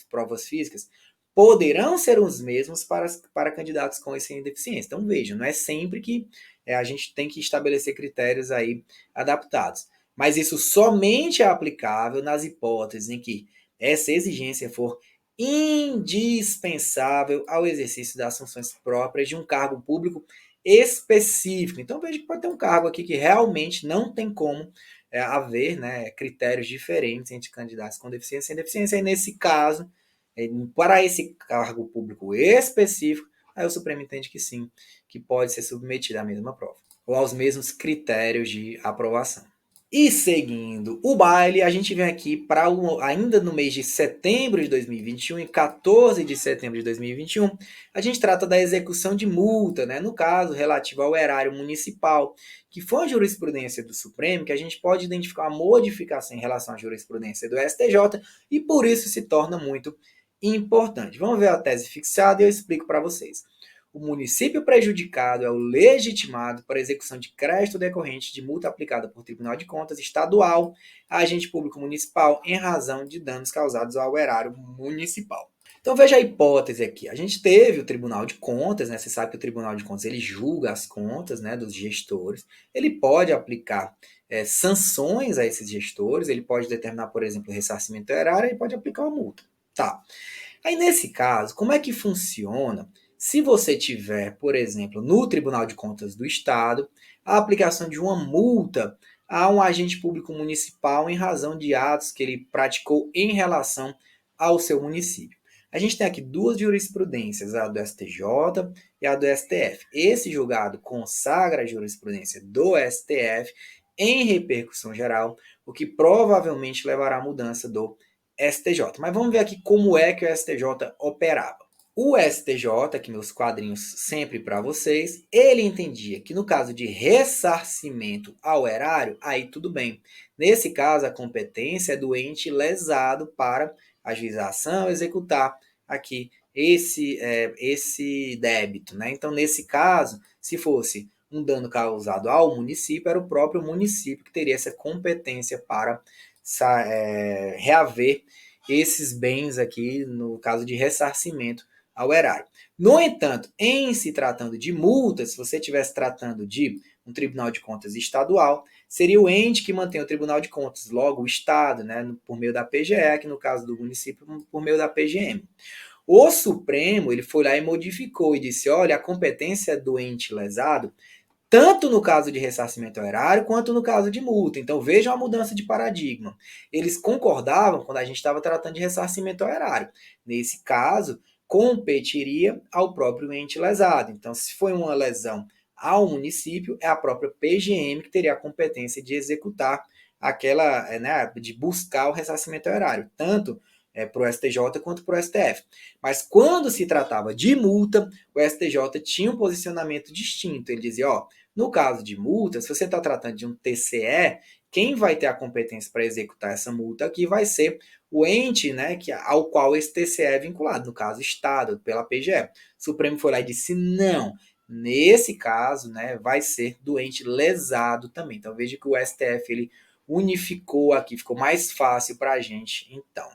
provas físicas poderão ser os mesmos para candidatos com e sem deficiência. Então, veja, não é sempre que a gente tem que estabelecer critérios aí adaptados. Mas isso somente é aplicável nas hipóteses em que essa exigência for indispensável ao exercício das funções próprias de um cargo público específico. Então, veja que pode ter um cargo aqui que realmente não tem como haver, né, critérios diferentes entre candidatos com deficiência e sem deficiência. E nesse caso, para esse cargo público específico, aí o Supremo entende que sim, que pode ser submetido à mesma prova, ou aos mesmos critérios de aprovação. E seguindo o baile, a gente vem aqui para ainda no mês de setembro de 2021 e 14 de setembro de 2021, a gente trata da execução de multa, né? No caso, relativo ao erário municipal, que foi uma jurisprudência do Supremo, que a gente pode identificar uma modificação em relação à jurisprudência do STJ e por isso se torna muito importante. Vamos ver a tese fixada e eu explico para vocês. O município prejudicado é o legitimado para execução de crédito decorrente de multa aplicada por Tribunal de Contas estadual a agente público municipal em razão de danos causados ao erário municipal. Então veja a hipótese aqui. A gente teve o Tribunal de Contas, né? Você sabe que o Tribunal de Contas ele julga as contas, né, dos gestores. Ele pode aplicar sanções a esses gestores. Ele pode determinar, por exemplo, o ressarcimento erário e pode aplicar uma multa. Tá. Aí nesse caso, como é que funciona? Se você tiver, por exemplo, no Tribunal de Contas do Estado, a aplicação de uma multa a um agente público municipal em razão de atos que ele praticou em relação ao seu município. A gente tem aqui duas jurisprudências, a do STJ e a do STF. Esse julgado consagra a jurisprudência do STF em repercussão geral, o que provavelmente levará à mudança do STJ. Mas vamos ver aqui como é que o STJ operava. O STJ, aqui meus quadrinhos sempre para vocês, ele entendia que no caso de ressarcimento ao erário, aí tudo bem. Nesse caso, a competência é do ente lesado para ajuizar a ação, executar aqui esse débito. Né? Então, nesse caso, se fosse um dano causado ao município, era o próprio município que teria essa competência para reaver esses bens aqui, no caso de ressarcimento ao erário. No entanto, em se tratando de multas, se você estivesse tratando de um Tribunal de Contas estadual, seria o ente que mantém o Tribunal de Contas, logo o Estado, né, por meio da PGE, que no caso do município, por meio da PGM. O Supremo ele foi lá e modificou e disse, olha, a competência do ente lesado, tanto no caso de ressarcimento ao erário, quanto no caso de multa. Então, vejam a mudança de paradigma. Eles concordavam quando a gente estava tratando de ressarcimento ao erário. Nesse caso, competiria ao próprio ente lesado. Então, se foi uma lesão ao município, é a própria PGM que teria a competência de executar aquela, né, de buscar o ressarcimento ao erário, tanto para o STJ quanto para o STF. Mas quando se tratava de multa, o STJ tinha um posicionamento distinto. Ele dizia, ó, no caso de multa, se você está tratando de um TCE, quem vai ter a competência para executar essa multa aqui vai ser o ente, né, ao qual esse TCE é vinculado, no caso, Estado, pela PGE. O Supremo foi lá e disse, não, nesse caso, né, vai ser do ente lesado também. Então, veja que o STF, ele unificou aqui, ficou mais fácil para a gente, então.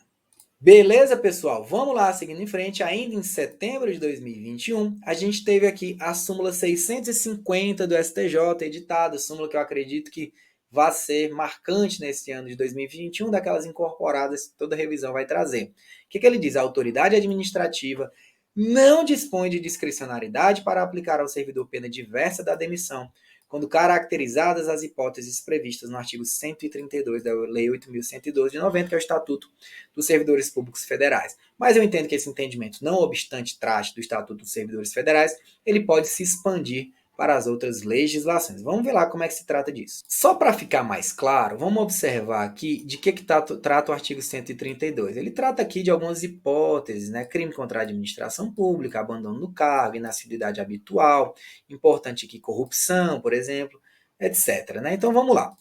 Beleza, pessoal? Vamos lá, seguindo em frente. Ainda em setembro de 2021, a gente teve aqui a súmula 650 do STJ, editada, súmula que eu acredito que vai ser marcante nesse ano de 2021, daquelas incorporadas que toda revisão vai trazer. O que ele diz? A autoridade administrativa não dispõe de discricionariedade para aplicar ao servidor pena diversa da demissão, quando caracterizadas as hipóteses previstas no artigo 132 da Lei 8.112 de 90, que é o Estatuto dos Servidores Públicos Federais. Mas eu entendo que esse entendimento, não obstante trate do Estatuto dos Servidores Federais, ele pode se expandir para as outras legislações. Vamos ver lá como é que se trata disso. Só para ficar mais claro, vamos observar aqui de que trata o artigo 132. Ele trata aqui de algumas hipóteses, né? Crime contra a administração pública, abandono do cargo, inassiduidade habitual, importante aqui corrupção, por exemplo, etc. Né? Então vamos lá.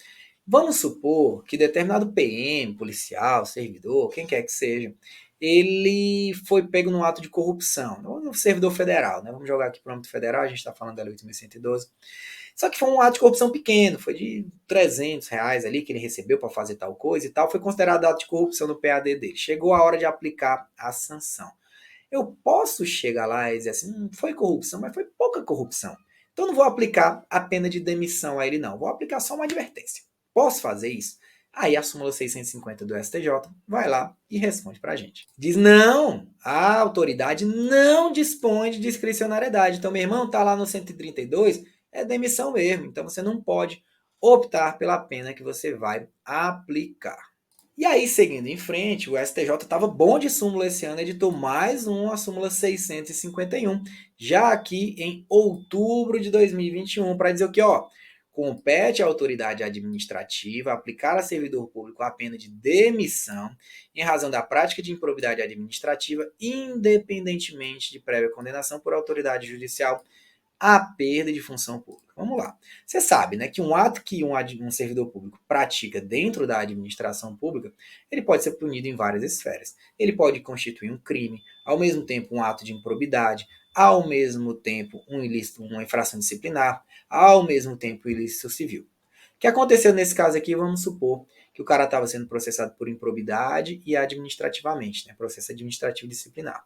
Vamos supor que determinado PM, policial, servidor, quem quer que seja, ele foi pego num ato de corrupção, no servidor federal, né? Vamos jogar aqui para o âmbito federal, a gente está falando da Lei 8.112. Só que foi um ato de corrupção pequeno, foi de R$ 300 ali que ele recebeu para fazer tal coisa e tal, foi considerado ato de corrupção no PAD dele. Chegou a hora de aplicar a sanção. Eu posso chegar lá e dizer assim, foi corrupção, mas foi pouca corrupção. Então não vou aplicar a pena de demissão a ele não, vou aplicar só uma advertência. Posso fazer isso? Aí a súmula 650 do STJ vai lá e responde para a gente. Diz, não, a autoridade não dispõe de discricionariedade. Então, meu irmão, tá lá no 132, é demissão mesmo. Então, você não pode optar pela pena que você vai aplicar. E aí, seguindo em frente, o STJ estava bom de súmula esse ano, editou mais uma súmula 651, já aqui em outubro de 2021, para dizer o que, ó, compete à autoridade administrativa aplicar a servidor público a pena de demissão em razão da prática de improbidade administrativa, independentemente de prévia condenação por autoridade judicial à perda de função pública. Vamos lá. Você sabe, né, que um ato que um servidor público pratica dentro da administração pública, ele pode ser punido em várias esferas. Ele pode constituir um crime, ao mesmo tempo um ato de improbidade, ao mesmo tempo um ilícito, uma infração disciplinar, ao mesmo tempo um ilícito civil. O que aconteceu nesse caso aqui, vamos supor que o cara estava sendo processado por improbidade e administrativamente, né, processo administrativo disciplinar.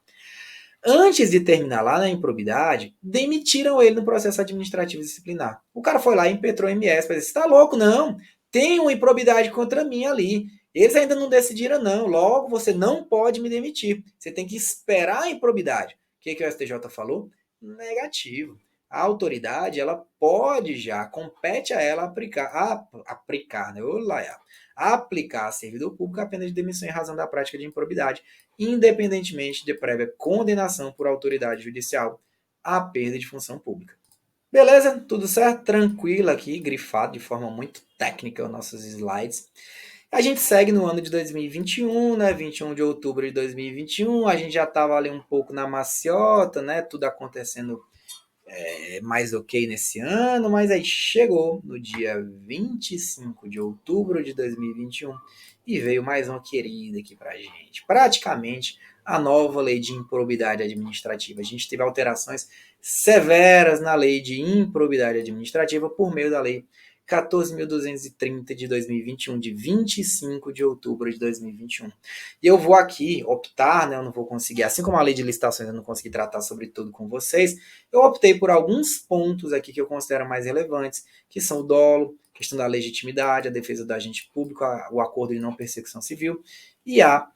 Antes de terminar lá na improbidade, demitiram ele no processo administrativo disciplinar. O cara foi lá e impetrou MS, para dizer, você tá louco? Não, tem uma improbidade contra mim ali. Eles ainda não decidiram não, logo você não pode me demitir. Você tem que esperar a improbidade. O que o STJ falou? Negativo. A autoridade, ela pode já, compete a ela aplicar, né? Aplicar a servidor público a pena de demissão em razão da prática de improbidade, independentemente de prévia condenação por autoridade judicial à perda de função pública. Beleza? Tudo certo? Tranquilo aqui, grifado de forma muito técnica os nossos slides. A gente segue no ano de 2021, né? 21 de outubro de 2021. A gente já estava ali um pouco na maciota, né? Tudo acontecendo mais ok nesse ano, mas aí chegou no dia 25 de outubro de 2021 e veio mais uma querida aqui pra gente. Praticamente a nova lei de improbidade administrativa. A gente teve alterações severas na lei de improbidade administrativa por meio da lei 14.230 de 2021, de 25 de outubro de 2021. E eu vou aqui optar, né, eu não vou conseguir, assim como a lei de licitações eu não consegui tratar sobre tudo com vocês, eu optei por alguns pontos aqui que eu considero mais relevantes, que são o dolo, questão da legitimidade, a defesa do agente público, o acordo de não persecução civil e a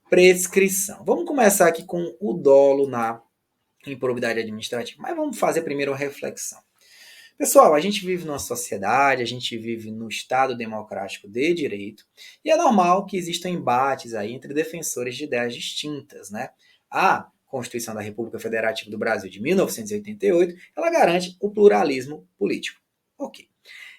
prescrição. Vamos começar aqui com o dolo na improbidade administrativa, mas vamos fazer primeiro uma reflexão. Pessoal, a gente vive numa sociedade, a gente vive no Estado democrático de direito, e é normal que existam embates aí entre defensores de ideias distintas, né? A Constituição da República Federativa do Brasil de 1988, ela garante o pluralismo político. Ok.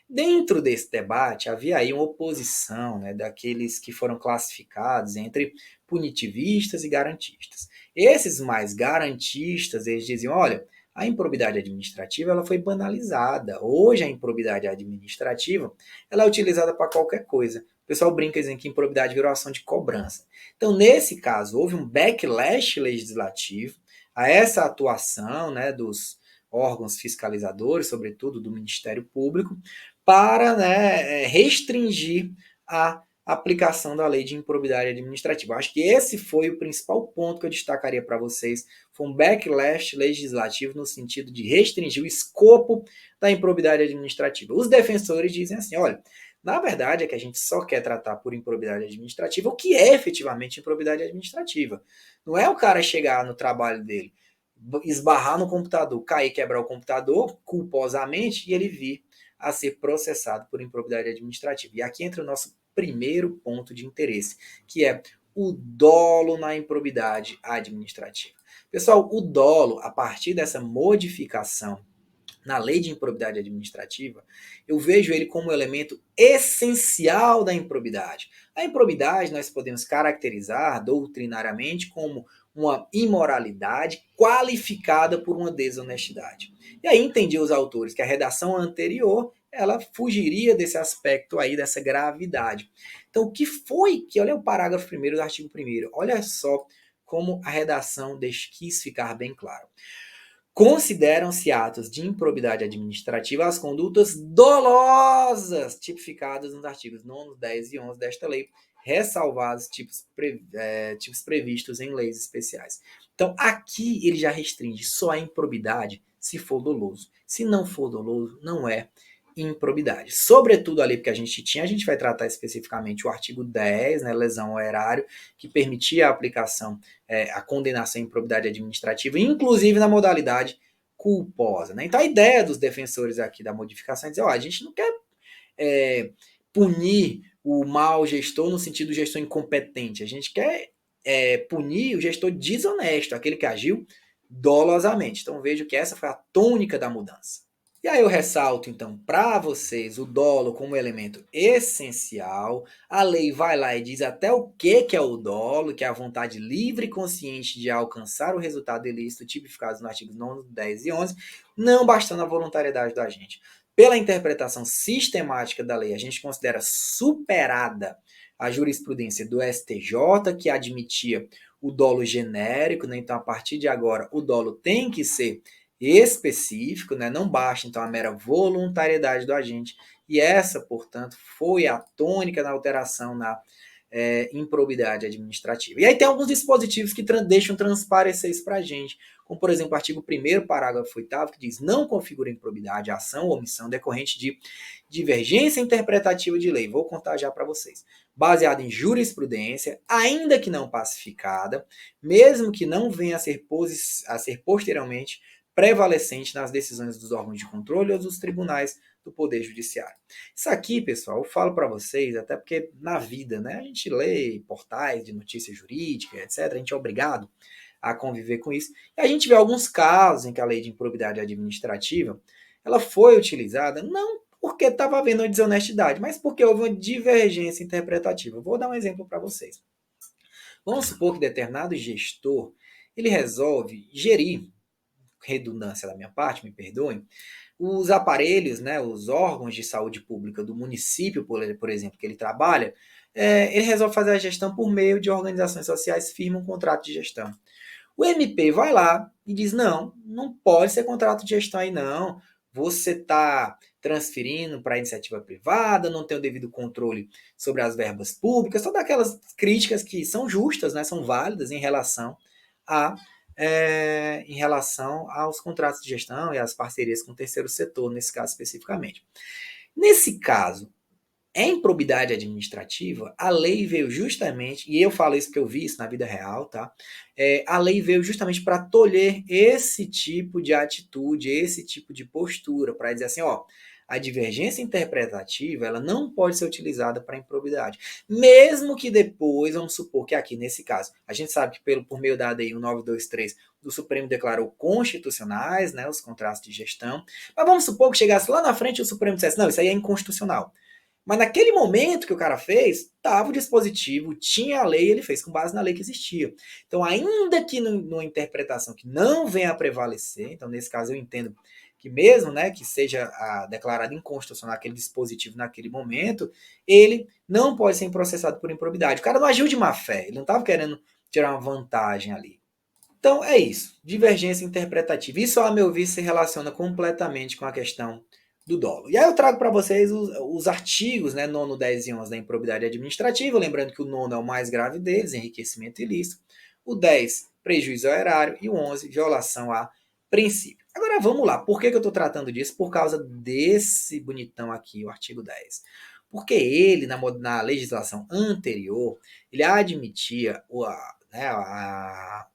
Dentro desse debate, havia aí uma oposição, né, daqueles que foram classificados entre punitivistas e garantistas. Esses mais garantistas, eles diziam, olha, a improbidade administrativa ela foi banalizada. Hoje a improbidade administrativa ela é utilizada para qualquer coisa. O pessoal brinca dizendo que improbidade virou ação de cobrança. Então, nesse caso, houve um backlash legislativo a essa atuação, né, dos órgãos fiscalizadores, sobretudo do Ministério Público, para, né, restringir a aplicação da lei de improbidade administrativa. Acho que esse foi o principal ponto que eu destacaria para vocês. Foi um backlash legislativo no sentido de restringir o escopo da improbidade administrativa. Os defensores dizem assim, olha, na verdade é que a gente só quer tratar por improbidade administrativa o que é efetivamente improbidade administrativa. Não é o cara chegar no trabalho dele, esbarrar no computador, cair, quebrar o computador culposamente e ele vir a ser processado por improbidade administrativa. E aqui entra o nosso primeiro ponto de interesse, que é o dolo na improbidade administrativa. Pessoal, o dolo, a partir dessa modificação na lei de improbidade administrativa, eu vejo ele como um elemento essencial da improbidade. A improbidade nós podemos caracterizar doutrinariamente como uma imoralidade qualificada por uma desonestidade. E aí entendi os autores que a redação anterior ela fugiria desse aspecto aí, dessa gravidade. Então, o que foi que, olha o parágrafo 1º do artigo 1º, olha só como a redação quis ficar bem claro. Consideram-se atos de improbidade administrativa as condutas dolosas tipificadas nos artigos 9, 10 e 11 desta lei, ressalvados tipos previstos em leis especiais. Então, aqui ele já restringe só a improbidade se for doloso. Se não for doloso, não é improbidade. Sobretudo ali porque a gente vai tratar especificamente o artigo 10, né, lesão ao erário, que permitia a aplicação, a condenação em improbidade administrativa, inclusive na modalidade culposa. Né? Então a ideia dos defensores aqui da modificação é dizer, a gente não quer punir o mau gestor no sentido do gestor incompetente, a gente quer punir o gestor desonesto, aquele que agiu dolosamente. Então vejo que essa foi a tônica da mudança. E aí eu ressalto, então, para vocês o dolo como elemento essencial. A lei vai lá e diz até o que é o dolo, que é a vontade livre e consciente de alcançar o resultado ilícito tipificado nos artigos 9, 10 e 11, não bastando a voluntariedade do agente. Pela interpretação sistemática da lei, a gente considera superada a jurisprudência do STJ, que admitia o dolo genérico, né? Então, a partir de agora, o dolo tem que ser específico, né? Não basta então a mera voluntariedade do agente, e essa, portanto, foi a tônica na alteração na improbidade administrativa. E aí tem alguns dispositivos que deixam transparecer isso para a gente, como por exemplo o artigo 1º, parágrafo 8º, que diz: não configura improbidade a ação ou omissão decorrente de divergência interpretativa de lei. Vou contar já para vocês. Baseada em jurisprudência, ainda que não pacificada, mesmo que não venha a ser posteriormente prevalecente nas decisões dos órgãos de controle ou dos tribunais do Poder Judiciário. Isso aqui, pessoal, eu falo para vocês, até porque na vida, né, a gente lê portais de notícia jurídica, etc., a gente é obrigado a conviver com isso. E a gente vê alguns casos em que a lei de improbidade administrativa ela foi utilizada não porque estava havendo uma desonestidade, mas porque houve uma divergência interpretativa. Vou dar um exemplo para vocês. Vamos supor que determinado gestor ele resolve gerir, redundância da minha parte, me perdoem, os aparelhos, né, os órgãos de saúde pública do município, por exemplo, que ele trabalha, ele resolve fazer a gestão por meio de organizações sociais, firma um contrato de gestão. O MP vai lá e diz, não pode ser contrato de gestão aí não, você está transferindo para a iniciativa privada, não tem o devido controle sobre as verbas públicas, todas aquelas críticas que são justas, né, são válidas em relação aos contratos de gestão e às parcerias com o terceiro setor, nesse caso especificamente. Nesse caso, em improbidade administrativa, a lei veio justamente, e eu falo isso porque eu vi isso na vida real, tá? A lei veio justamente para tolher esse tipo de atitude, esse tipo de postura, para dizer assim, a divergência interpretativa ela não pode ser utilizada para improbidade. Mesmo que depois, vamos supor que aqui, nesse caso, a gente sabe que por meio da ADI 1923, o Supremo declarou constitucionais, né, os contratos de gestão, mas vamos supor que chegasse lá na frente e o Supremo dissesse, não, isso aí é inconstitucional. Mas naquele momento que o cara fez, estava o dispositivo, tinha a lei, ele fez com base na lei que existia. Então, ainda que numa interpretação que não venha a prevalecer, então nesse caso eu entendo que mesmo, né, que seja declarado inconstitucional aquele dispositivo naquele momento, ele não pode ser processado por improbidade. O cara não agiu de má fé, ele não estava querendo tirar uma vantagem ali. Então é isso, divergência interpretativa. Isso, a meu ver, se relaciona completamente com a questão do dolo. E aí eu trago para vocês os artigos, né, 9, 10 e 11 da improbidade administrativa, lembrando que o 9 é o mais grave deles, enriquecimento ilícito, o 10, prejuízo ao erário, e o 11, violação a princípio. Agora vamos lá, por que eu estou tratando disso? Por causa desse bonitão aqui, o artigo 10. Porque ele, na legislação anterior, ele admitia a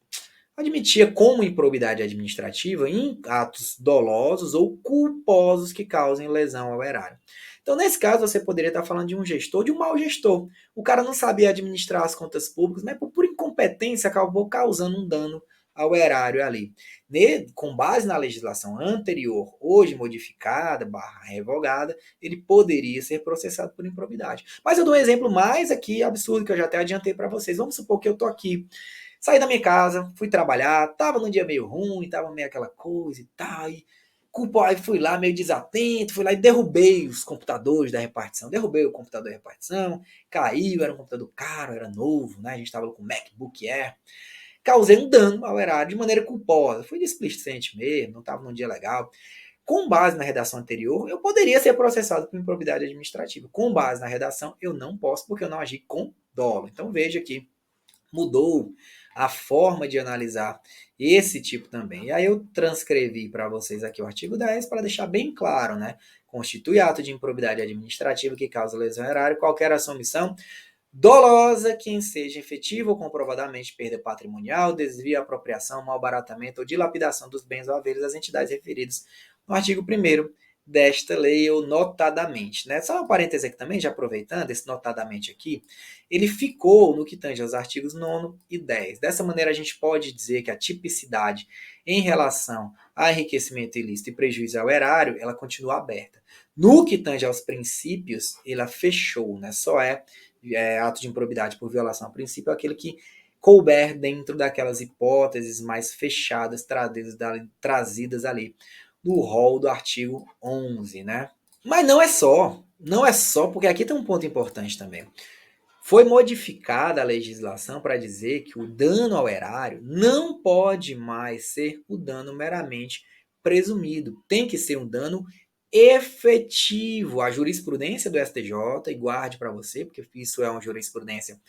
admitia como improbidade administrativa em atos dolosos ou culposos que causem lesão ao erário. Então, nesse caso, você poderia estar falando de um gestor, de um mau gestor. O cara não sabia administrar as contas públicas, mas por incompetência acabou causando um dano ao erário ali. Com base na legislação anterior, hoje modificada, revogada, ele poderia ser processado por improbidade. Mas eu dou um exemplo mais aqui absurdo que eu já até adiantei para vocês. Vamos supor que eu estou aqui, saí da minha casa, fui trabalhar, tava num dia meio ruim, tava meio aquela coisa e tal, aí fui lá meio desatento, fui lá e derrubei os computadores da repartição, derrubei o computador da repartição, caiu, era um computador caro, era novo, né? A gente estava com o MacBook Air, causei um dano ao erário de maneira culposa, fui displicente mesmo, não estava num dia legal. Com base na redação anterior, eu poderia ser processado por improbidade administrativa. Com base na redação, eu não posso, porque eu não agi com dolo. Então veja aqui, mudou a forma de analisar esse tipo também. E aí eu transcrevi para vocês aqui o artigo 10 para deixar bem claro, né? Constitui ato de improbidade administrativa que causa lesão erária, qualquer ação, omissão dolosa que seja efetiva ou comprovadamente perda patrimonial, desvio, apropriação, malbaratamento ou dilapidação dos bens ou haveres das entidades referidas no artigo 1º desta lei, ou notadamente. Né? Só um parêntese aqui também, já aproveitando, esse notadamente aqui, ele ficou no que tange aos artigos 9º e 10. Dessa maneira, a gente pode dizer que a tipicidade em relação a enriquecimento ilícito e prejuízo ao erário, ela continua aberta. No que tange aos princípios, ela fechou, né? Só ato de improbidade por violação ao princípio é aquele que couber dentro daquelas hipóteses mais fechadas trazidas ali no rol do artigo 11, né? Mas não é só, porque aqui tem um ponto importante também. Foi modificada a legislação para dizer que o dano ao erário não pode mais ser o dano meramente presumido, tem que ser um dano efetivo. A jurisprudência do STJ, e guarde para você, porque isso é uma jurisprudência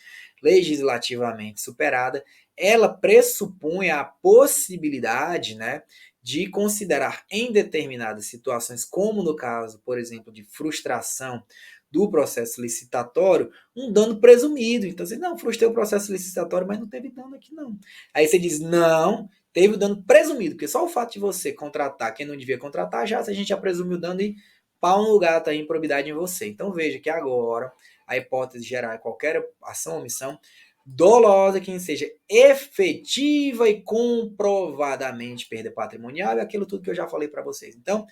legislativamente superada, ela pressupõe a possibilidade, né, de considerar em determinadas situações, como no caso, por exemplo, de frustração do processo licitatório, um dano presumido. Então, você não, frustrei o processo licitatório, mas não teve dano aqui não. Aí você diz, não, teve o dano presumido, porque só o fato de você contratar quem não devia contratar, já a gente já presumiu o dano e pau no gato a improbidade em você. Então veja que agora a hipótese geral é qualquer ação ou omissão dolosa que seja efetiva e comprovadamente perda patrimonial, é aquilo tudo que eu já falei para vocês. Então,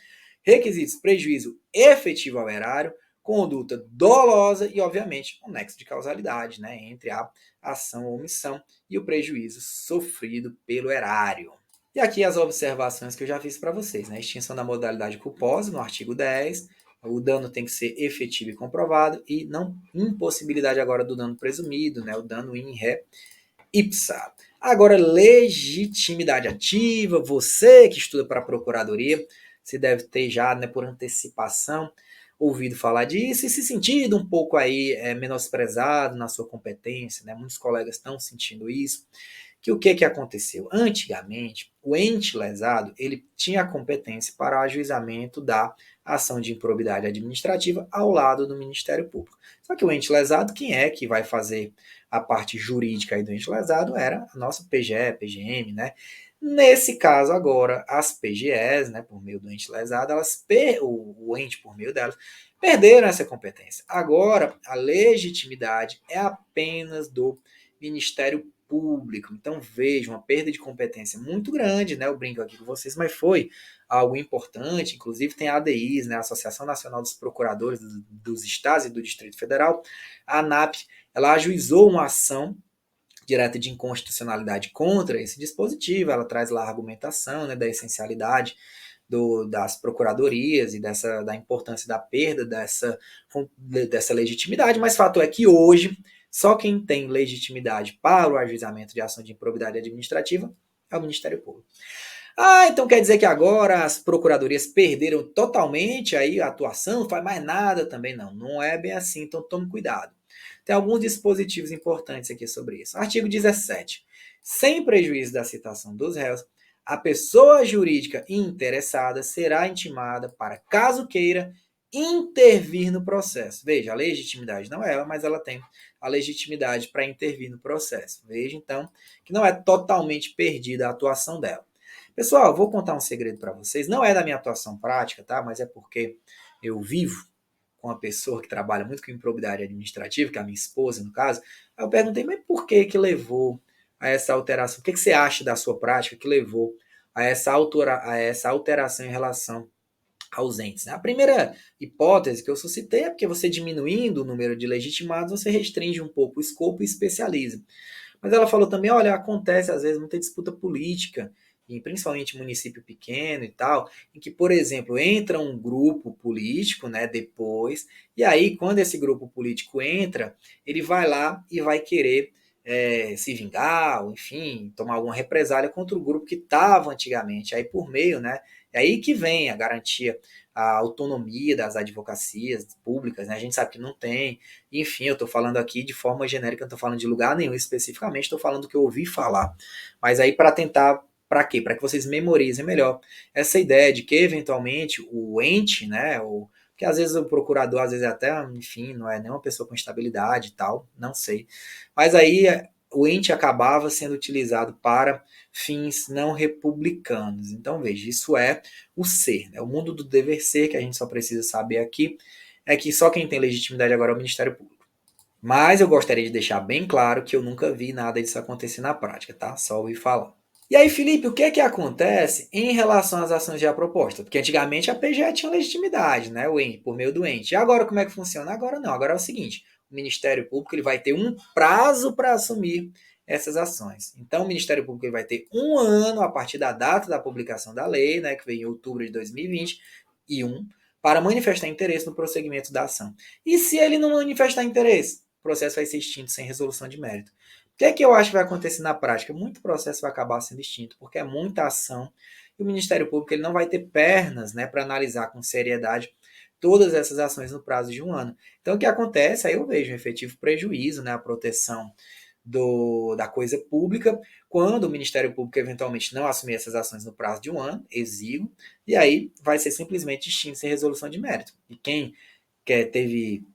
requisitos: prejuízo efetivo ao erário, conduta dolosa e, obviamente, um nexo de causalidade, né, entre a ação ou omissão e o prejuízo sofrido pelo erário. E aqui as observações que eu já fiz para vocês, né? Extinção da modalidade culposa no artigo 10, o dano tem que ser efetivo e comprovado, e não impossibilidade agora do dano presumido, né? O dano in re ipsa. Agora, legitimidade ativa, você que estuda para a procuradoria, você deve ter já, né, por antecipação, ouvido falar disso e se sentido um pouco aí menosprezado na sua competência, né? Muitos colegas estão sentindo isso. Que o que aconteceu? Antigamente, o ente lesado ele tinha a competência para o ajuizamento da ação de improbidade administrativa ao lado do Ministério Público. Só que o ente lesado, quem é que vai fazer a parte jurídica aí do ente lesado era a nossa PGE, PGM, né? Nesse caso agora, as PGEs, né, por meio do ente lesado, o ente por meio delas, perderam essa competência. Agora, a legitimidade é apenas do Ministério Público. Então, veja, uma perda de competência muito grande, né? Eu brinco aqui com vocês, mas foi algo importante. Inclusive, tem a ADIs, né? A Associação Nacional dos Procuradores dos Estados e do Distrito Federal, a ANAP, ela ajuizou uma ação direta de inconstitucionalidade contra esse dispositivo. Ela traz lá a argumentação, né, da essencialidade das procuradorias e da importância da perda dessa legitimidade, mas fato é que hoje só quem tem legitimidade para o ajuizamento de ação de improbidade administrativa é o Ministério Público. Então quer dizer que agora as procuradorias perderam totalmente aí a atuação, não faz mais nada também? Não, não é bem assim, então tome cuidado. Tem alguns dispositivos importantes aqui sobre isso. Artigo 17. Sem prejuízo da citação dos réus, a pessoa jurídica interessada será intimada para, caso queira, intervir no processo. Veja, a legitimidade não é ela, mas ela tem a legitimidade para intervir no processo. Veja, então, que não é totalmente perdida a atuação dela. Pessoal, vou contar um segredo para vocês. Não é da minha atuação prática, tá? Mas é porque eu vivo com uma pessoa que trabalha muito com improbidade administrativa, que é a minha esposa, no caso. Aí eu perguntei, mas por que que levou a essa alteração? O que que você acha da sua prática que levou a essa alteração em relação ausentes, né? A primeira hipótese que eu suscitei é porque você diminuindo o número de legitimados, você restringe um pouco o escopo e especializa. Mas ela falou também, olha, acontece às vezes muita disputa política, e principalmente em município pequeno e tal, em que, por exemplo, entra um grupo político, né, depois, e aí quando esse grupo político entra, ele vai lá e vai querer se vingar, ou enfim, tomar alguma represália contra o grupo que estava antigamente, aí por meio, né, é aí que vem a garantia, a autonomia das advocacias públicas, né, a gente sabe que não tem, enfim, eu estou falando aqui de forma genérica, não estou falando de lugar nenhum especificamente, estou falando do que eu ouvi falar. Mas aí para tentar, para quê? Para que vocês memorizem melhor essa ideia de que eventualmente o ente, né, que às vezes o procurador, às vezes é até, enfim, não é nenhuma pessoa com estabilidade e tal, não sei. Mas aí o ente acabava sendo utilizado para fins não republicanos. Então veja, isso é o ser, né? O mundo do dever ser, que a gente só precisa saber aqui, é que só quem tem legitimidade agora é o Ministério Público. Mas eu gostaria de deixar bem claro que eu nunca vi nada disso acontecer na prática, tá? Só ouvi falar. E aí, Felipe, o que é que acontece em relação às ações já propostas? Porque antigamente a PGE tinha legitimidade, né? O ente, por meio do ente. E agora como é que funciona? Agora não. Agora é o seguinte: o Ministério Público ele vai ter um prazo para assumir essas ações. Então, o Ministério Público ele vai ter um ano a partir da data da publicação da lei, né, que veio em outubro de 2021, para manifestar interesse no prosseguimento da ação. E se ele não manifestar interesse? O processo vai ser extinto sem resolução de mérito. O que é que eu acho que vai acontecer na prática? Muito processo vai acabar sendo extinto, porque é muita ação e o Ministério Público ele não vai ter pernas, né, para analisar com seriedade todas essas ações no prazo de um ano. Então, o que acontece? Aí eu vejo um efetivo prejuízo, né, à proteção da coisa pública, quando o Ministério Público eventualmente não assumir essas ações no prazo de um ano, exíguo, e aí vai ser simplesmente extinto sem resolução de mérito. E quem teve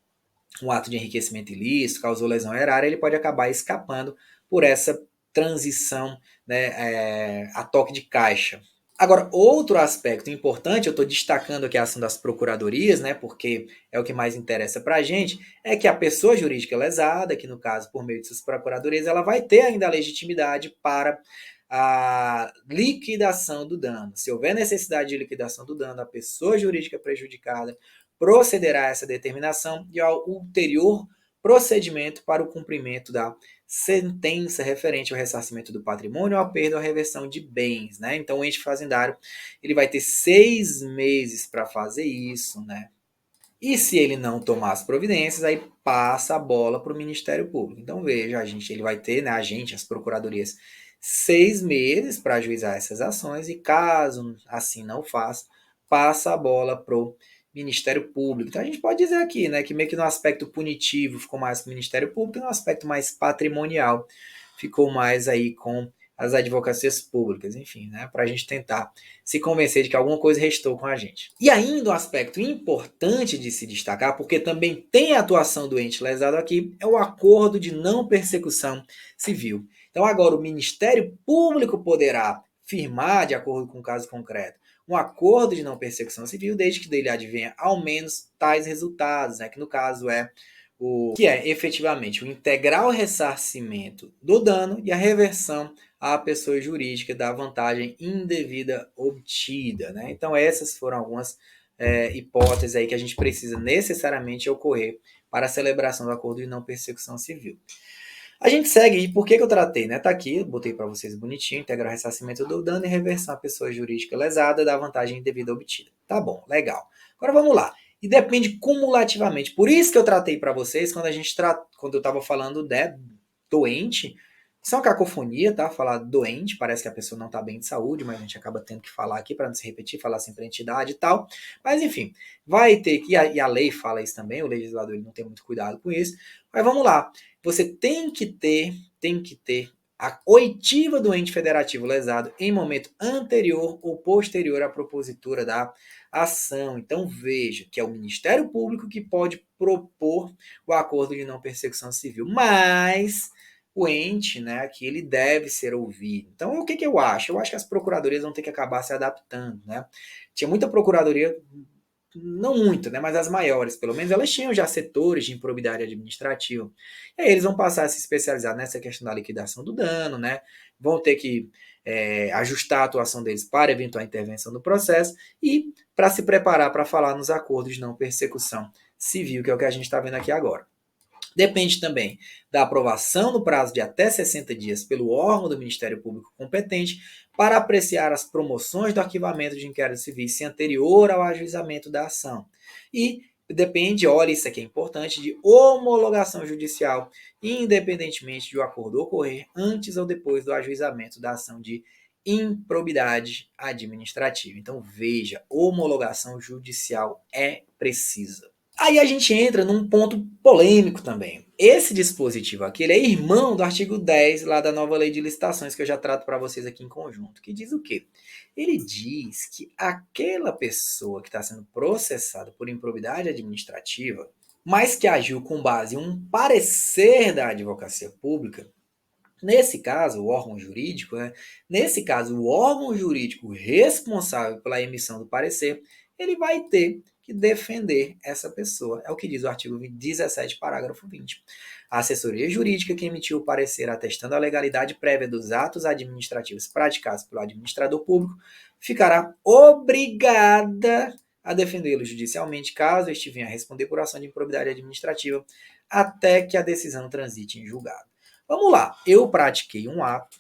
um ato de enriquecimento ilícito, causou lesão erária, ele pode acabar escapando por essa transição, né, a toque de caixa. Agora, outro aspecto importante, eu estou destacando aqui a ação das procuradorias, né, porque é o que mais interessa para a gente, é que a pessoa jurídica lesada, que no caso, por meio de suas procuradorias, ela vai ter ainda a legitimidade para a liquidação do dano. Se houver necessidade de liquidação do dano, a pessoa jurídica prejudicada procederá a essa determinação e ao ulterior procedimento para o cumprimento da sentença referente ao ressarcimento do patrimônio, à perda ou à reversão de bens, né? Então, o ente fazendário ele vai ter 6 meses para fazer isso, né? E se ele não tomar as providências, aí passa a bola para o Ministério Público. Então, veja, ele vai ter, né, as procuradorias, 6 meses para ajuizar essas ações e caso assim não faça, passa a bola para o Ministério Público. Então, a gente pode dizer aqui, né, que meio que no aspecto punitivo ficou mais com o Ministério Público e no aspecto mais patrimonial ficou mais aí com as advocacias públicas, enfim, né, para a gente tentar se convencer de que alguma coisa restou com a gente. E ainda um aspecto importante de se destacar, porque também tem a atuação do ente lesado aqui, é o acordo de não persecução civil. Então agora o Ministério Público poderá firmar, de acordo com o caso concreto, um acordo de não persecução civil, desde que dele advenha ao menos tais resultados, né, que no caso é o que é efetivamente o integral ressarcimento do dano e a reversão à pessoa jurídica da vantagem indevida obtida, né? Então essas foram algumas hipóteses aí que a gente precisa necessariamente ocorrer para a celebração do acordo de não persecução civil. A gente segue, e por que eu tratei, né? Tá aqui, botei para vocês bonitinho, integral ressarcimento do dano e reversão à pessoa jurídica lesada da vantagem indevida obtida. Tá bom, legal. Agora vamos lá. E depende cumulativamente. Por isso que eu tratei para vocês quando eu estava falando de doente. Isso é uma cacofonia, tá? Falar doente, parece que a pessoa não está bem de saúde, mas a gente acaba tendo que falar aqui para não se repetir, falar sempre a entidade e tal. Mas enfim, vai ter que, e a lei fala isso também, o legislador ele não tem muito cuidado com isso. Mas vamos lá. Você tem que ter a oitiva do ente federativo lesado em momento anterior ou posterior à propositura da ação. Então veja que é o Ministério Público que pode propor o acordo de não persecução civil, mas o ente, né, aqui ele deve ser ouvido. Então o que, que eu acho? Eu acho que as procuradorias vão ter que acabar se adaptando, né? Tinha muita procuradoria, não muito, né, mas as maiores, pelo menos, elas tinham já setores de improbidade administrativa. E aí eles vão passar a se especializar nessa questão da liquidação do dano, né? Vão ter que ajustar a atuação deles para eventual intervenção no processo e para se preparar para falar nos acordos de não persecução civil, que é o que a gente está vendo aqui agora. Depende também da aprovação no prazo de até 60 dias pelo órgão do Ministério Público competente para apreciar as promoções do arquivamento de inquérito civil se anterior ao ajuizamento da ação. E depende, olha, isso aqui é importante, de homologação judicial, independentemente de o acordo ocorrer antes ou depois do ajuizamento da ação de improbidade administrativa. Então, veja, homologação judicial é precisa. Aí a gente entra num ponto polêmico também. Esse dispositivo aqui, ele é irmão do artigo 10 lá da nova lei de licitações que eu já trato para vocês aqui em conjunto, que diz o quê? Ele diz que aquela pessoa que está sendo processada por improbidade administrativa, mas que agiu com base em um parecer da advocacia pública, nesse caso, o órgão jurídico, né? Nesse caso, o órgão jurídico responsável pela emissão do parecer, ele vai ter que defender essa pessoa. É o que diz o artigo 17, parágrafo 20. A assessoria jurídica que emitiu o parecer atestando a legalidade prévia dos atos administrativos praticados pelo administrador público ficará obrigada a defendê-lo judicialmente caso este venha a responder por ação de improbidade administrativa até que a decisão transite em julgado. Vamos lá, eu pratiquei um ato,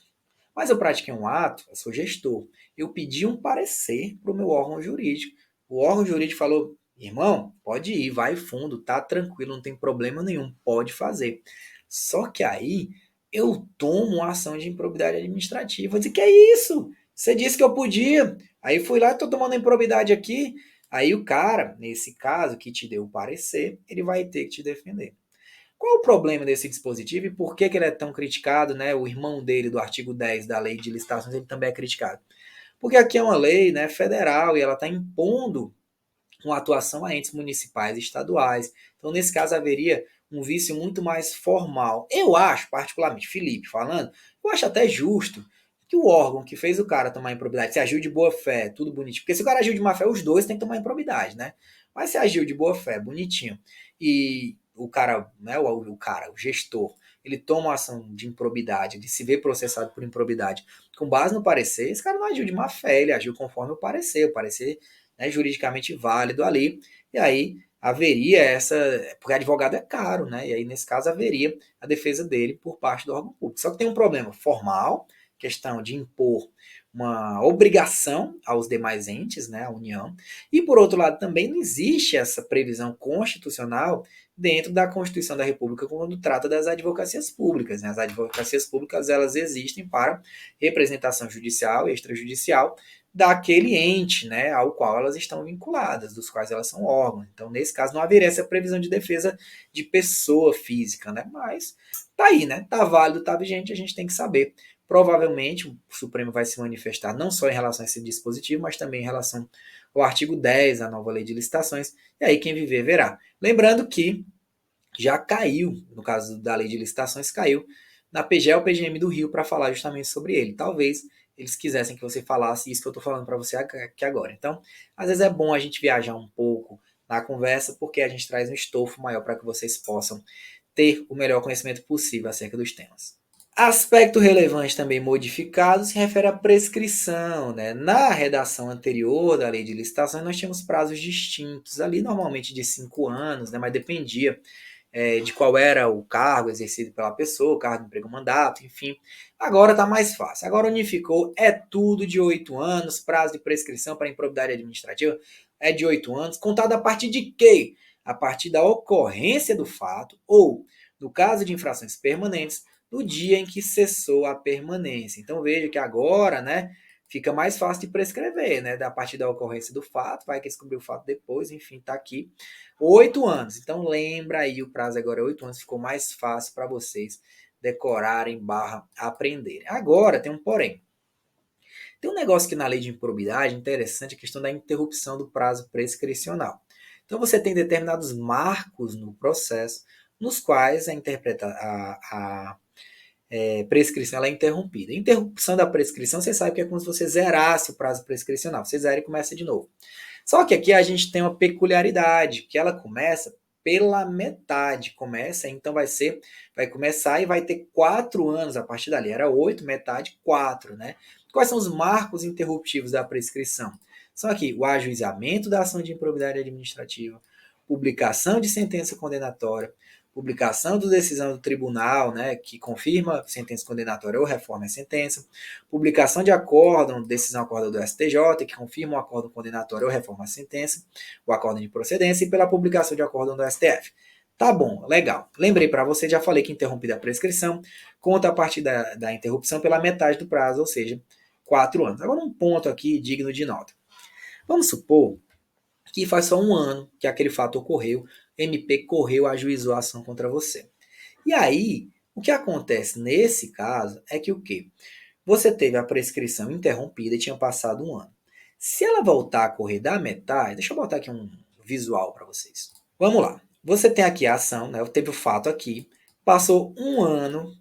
mas eu pratiquei um ato, eu sou gestor, eu pedi um parecer para o meu órgão jurídico. O órgão jurídico falou, irmão, pode ir, vai fundo, tá tranquilo, não tem problema nenhum, pode fazer. Só que aí eu tomo uma ação de improbidade administrativa. Eu disse, que é isso? Você disse que eu podia. Aí fui lá e estou tomando improbidade aqui. Aí o cara, nesse caso, que te deu o parecer, ele vai ter que te defender. Qual o problema desse dispositivo e por que, que ele é tão criticado, né? O irmão dele, do artigo 10 da lei de licitações, ele também é criticado. Porque aqui é uma lei, né, federal e ela está impondo uma atuação a entes municipais e estaduais. Então, nesse caso, haveria um vício muito mais formal. Eu acho, particularmente, Felipe falando, eu acho até justo que o órgão que fez o cara tomar improbidade, se agiu de boa fé, tudo bonitinho. Porque se o cara agiu de má fé, os dois têm que tomar improbidade, né? Mas se agiu de boa fé, bonitinho, e o cara, né, o gestor, ele toma uma ação de improbidade, de se ver processado por improbidade, com base no parecer, esse cara não agiu de má fé, ele agiu conforme o parecer, né, juridicamente válido ali, e aí haveria essa, porque advogado é caro, né, e aí nesse caso haveria a defesa dele por parte do órgão público. Só que tem um problema formal, questão de impor uma obrigação aos demais entes, né, à União, e por outro lado também não existe essa previsão constitucional dentro da Constituição da República quando trata das advocacias públicas, né? As advocacias públicas elas existem para representação judicial e extrajudicial daquele ente, né, ao qual elas estão vinculadas, dos quais elas são órgãos. Então, nesse caso, não haveria essa previsão de defesa de pessoa física, né? Mas tá aí, né? Tá válido, tá vigente, a gente tem que saber. Provavelmente o Supremo vai se manifestar não só em relação a esse dispositivo, mas também em relação ao artigo 10 da nova lei de licitações. E aí quem viver verá. Lembrando que já caiu, no caso da lei de licitações, caiu na PGE ou PGM do Rio para falar justamente sobre ele. Talvez eles quisessem que você falasse isso que eu estou falando para você aqui agora. Então, às vezes é bom a gente viajar um pouco na conversa, porque a gente traz um estofo maior para que vocês possam ter o melhor conhecimento possível acerca dos temas. Aspecto relevante também modificado se refere à prescrição, né? Na redação anterior da lei de licitações, nós tínhamos prazos distintos, ali normalmente de 5 anos, né? Mas dependia de qual era o cargo exercido pela pessoa, o cargo, emprego, mandato, enfim. Agora está mais fácil. Agora unificou, é tudo de 8 anos, prazo de prescrição para improbidade administrativa é de 8 anos, contado a partir de quê? A partir da ocorrência do fato ou, no caso de infrações permanentes, no dia em que cessou a permanência. Então veja que agora, né, fica mais fácil de prescrever, né, a partir da ocorrência do fato, vai que descobrir o fato depois, enfim, está aqui. 8 anos. Então lembra aí, o prazo agora é 8 anos, ficou mais fácil para vocês decorarem barra aprenderem. Agora, tem um porém. Tem um negócio que na lei de improbidade interessante, a questão da interrupção do prazo prescricional. Então, você tem determinados marcos no processo nos quais a prescrição ela é interrompida. Interrupção da prescrição, você sabe que é como se você zerasse o prazo prescricional. Você zera e começa de novo. Só que aqui a gente tem uma peculiaridade, que ela começa pela metade. Então vai começar e vai ter 4 anos a partir dali. Era 8, metade, 4, né? Quais são os marcos interruptivos da prescrição? São aqui o ajuizamento da ação de improbidade administrativa, publicação de sentença condenatória, publicação da decisão do tribunal, né, que confirma sentença condenatória ou reforma a sentença, publicação de acórdão, decisão acórdão do STJ, que confirma o acórdão condenatório ou reforma a sentença, o acórdão de procedência, e pela publicação de acórdão do STF. Tá bom, legal. Lembrei para você, já falei que interrompida a prescrição, conta a partir da interrupção pela metade do prazo, ou seja, 4 anos. Agora um ponto aqui digno de nota. Vamos supor que faz só 1 ano que aquele fato ocorreu, MP correu, ajuizou a ação contra você. E aí, o que acontece nesse caso é que o quê? Você teve a prescrição interrompida e tinha passado 1 ano. Se ela voltar a correr da metade, deixa eu botar aqui um visual para vocês. Vamos lá. Você tem aqui a ação, né? Teve o fato aqui, passou 1 ano,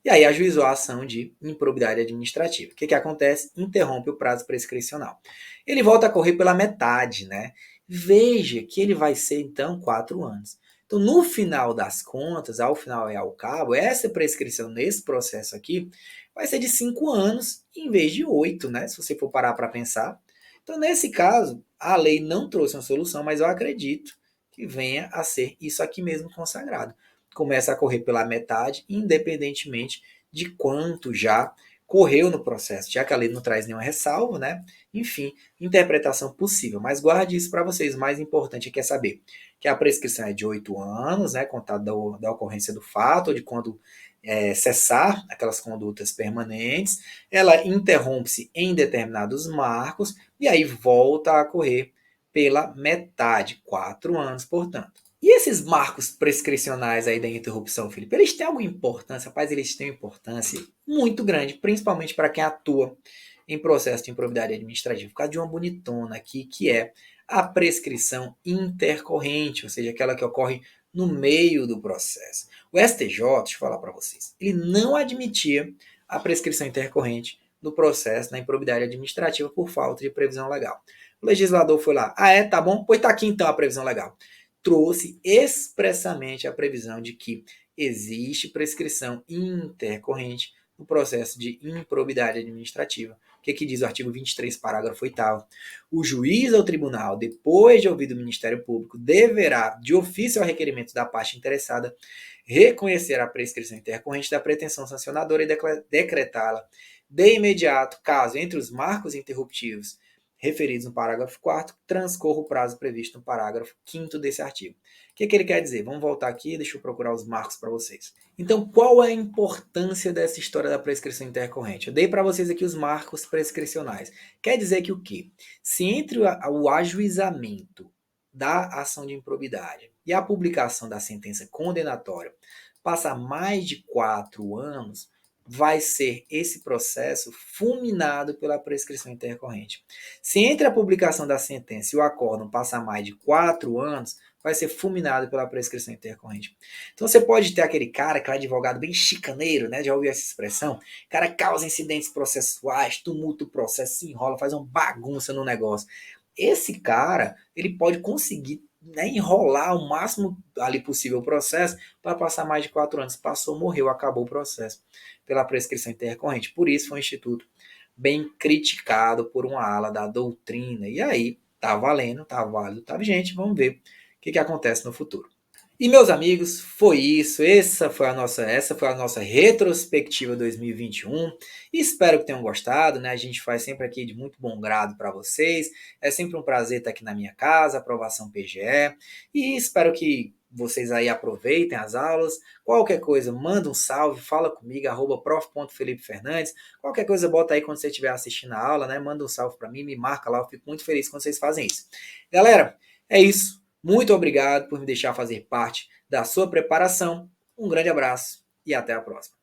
e aí ajuizou a ação de improbidade administrativa. O que acontece? Interrompe o prazo prescricional. Ele volta a correr pela metade, né? Veja que ele vai ser, então, 4 anos. Então, no final das contas, ao final e ao cabo, essa prescrição nesse processo aqui vai ser de 5 anos em vez de 8, né? Se você for parar para pensar. Então, nesse caso, a lei não trouxe uma solução, mas eu acredito que venha a ser isso aqui mesmo consagrado. Começa a correr pela metade, independentemente de quanto já correu no processo, já que a lei não traz nenhuma ressalva, né? Enfim, interpretação possível. Mas guarde isso para vocês. O mais importante é saber que a prescrição é de 8 anos, né? Contado da ocorrência do fato, ou de quando cessar aquelas condutas permanentes. Ela interrompe-se em determinados marcos e aí volta a correr pela metade, 4 anos, portanto. E esses marcos prescricionais aí da interrupção, Felipe, eles têm alguma importância? Rapaz, eles têm uma importância muito grande, principalmente para quem atua em processo de improbidade administrativa, por causa de uma bonitona aqui, que é a prescrição intercorrente, ou seja, aquela que ocorre no meio do processo. O STJ, deixa eu falar para vocês, ele não admitia a prescrição intercorrente no processo na improbidade administrativa por falta de previsão legal. O legislador foi lá, tá bom? Pois tá aqui então a previsão legal. Trouxe expressamente a previsão de que existe prescrição intercorrente no processo de improbidade administrativa. O que diz o artigo 23, parágrafo 8º? O juiz ou tribunal, depois de ouvido o Ministério Público, deverá, de ofício ao requerimento da parte interessada, reconhecer a prescrição intercorrente da pretensão sancionadora e decretá-la de imediato, caso entre os marcos interruptivos referidos no parágrafo 4º, transcorra o prazo previsto no parágrafo 5º desse artigo. O que ele quer dizer? Vamos voltar aqui, deixa eu procurar os marcos para vocês. Então, qual é a importância dessa história da prescrição intercorrente? Eu dei para vocês aqui os marcos prescricionais. Quer dizer que o quê? Se entre o ajuizamento da ação de improbidade e a publicação da sentença condenatória passa mais de 4 anos, vai ser esse processo fulminado pela prescrição intercorrente. Se entre a publicação da sentença e o acórdão passar mais de 4 anos, vai ser fulminado pela prescrição intercorrente. Então você pode ter aquele cara que é um advogado bem chicaneiro, né? Já ouviu essa expressão? O cara causa incidentes processuais, tumulta o processo, se enrola, faz uma bagunça no negócio. Esse cara, ele pode conseguir, né, enrolar o máximo ali possível o processo para passar mais de 4 anos. Passou, morreu, acabou o processo pela prescrição intercorrente. Por isso foi um instituto bem criticado por uma ala da doutrina. E aí, tá valendo, tá válido, tá vigente. Vamos ver o que acontece no futuro. E meus amigos, foi isso. Essa foi a nossa retrospectiva 2021. Espero que tenham gostado, né? A gente faz sempre aqui de muito bom grado para vocês. É sempre um prazer estar aqui na minha casa, aprovação PGE. E espero que vocês aí aproveitem as aulas. Qualquer coisa, manda um salve, fala comigo, @prof.felipefernandes. Qualquer coisa, bota aí quando você estiver assistindo a aula, né? Manda um salve para mim, me marca lá, eu fico muito feliz quando vocês fazem isso. Galera, é isso. Muito obrigado por me deixar fazer parte da sua preparação. Um grande abraço e até a próxima.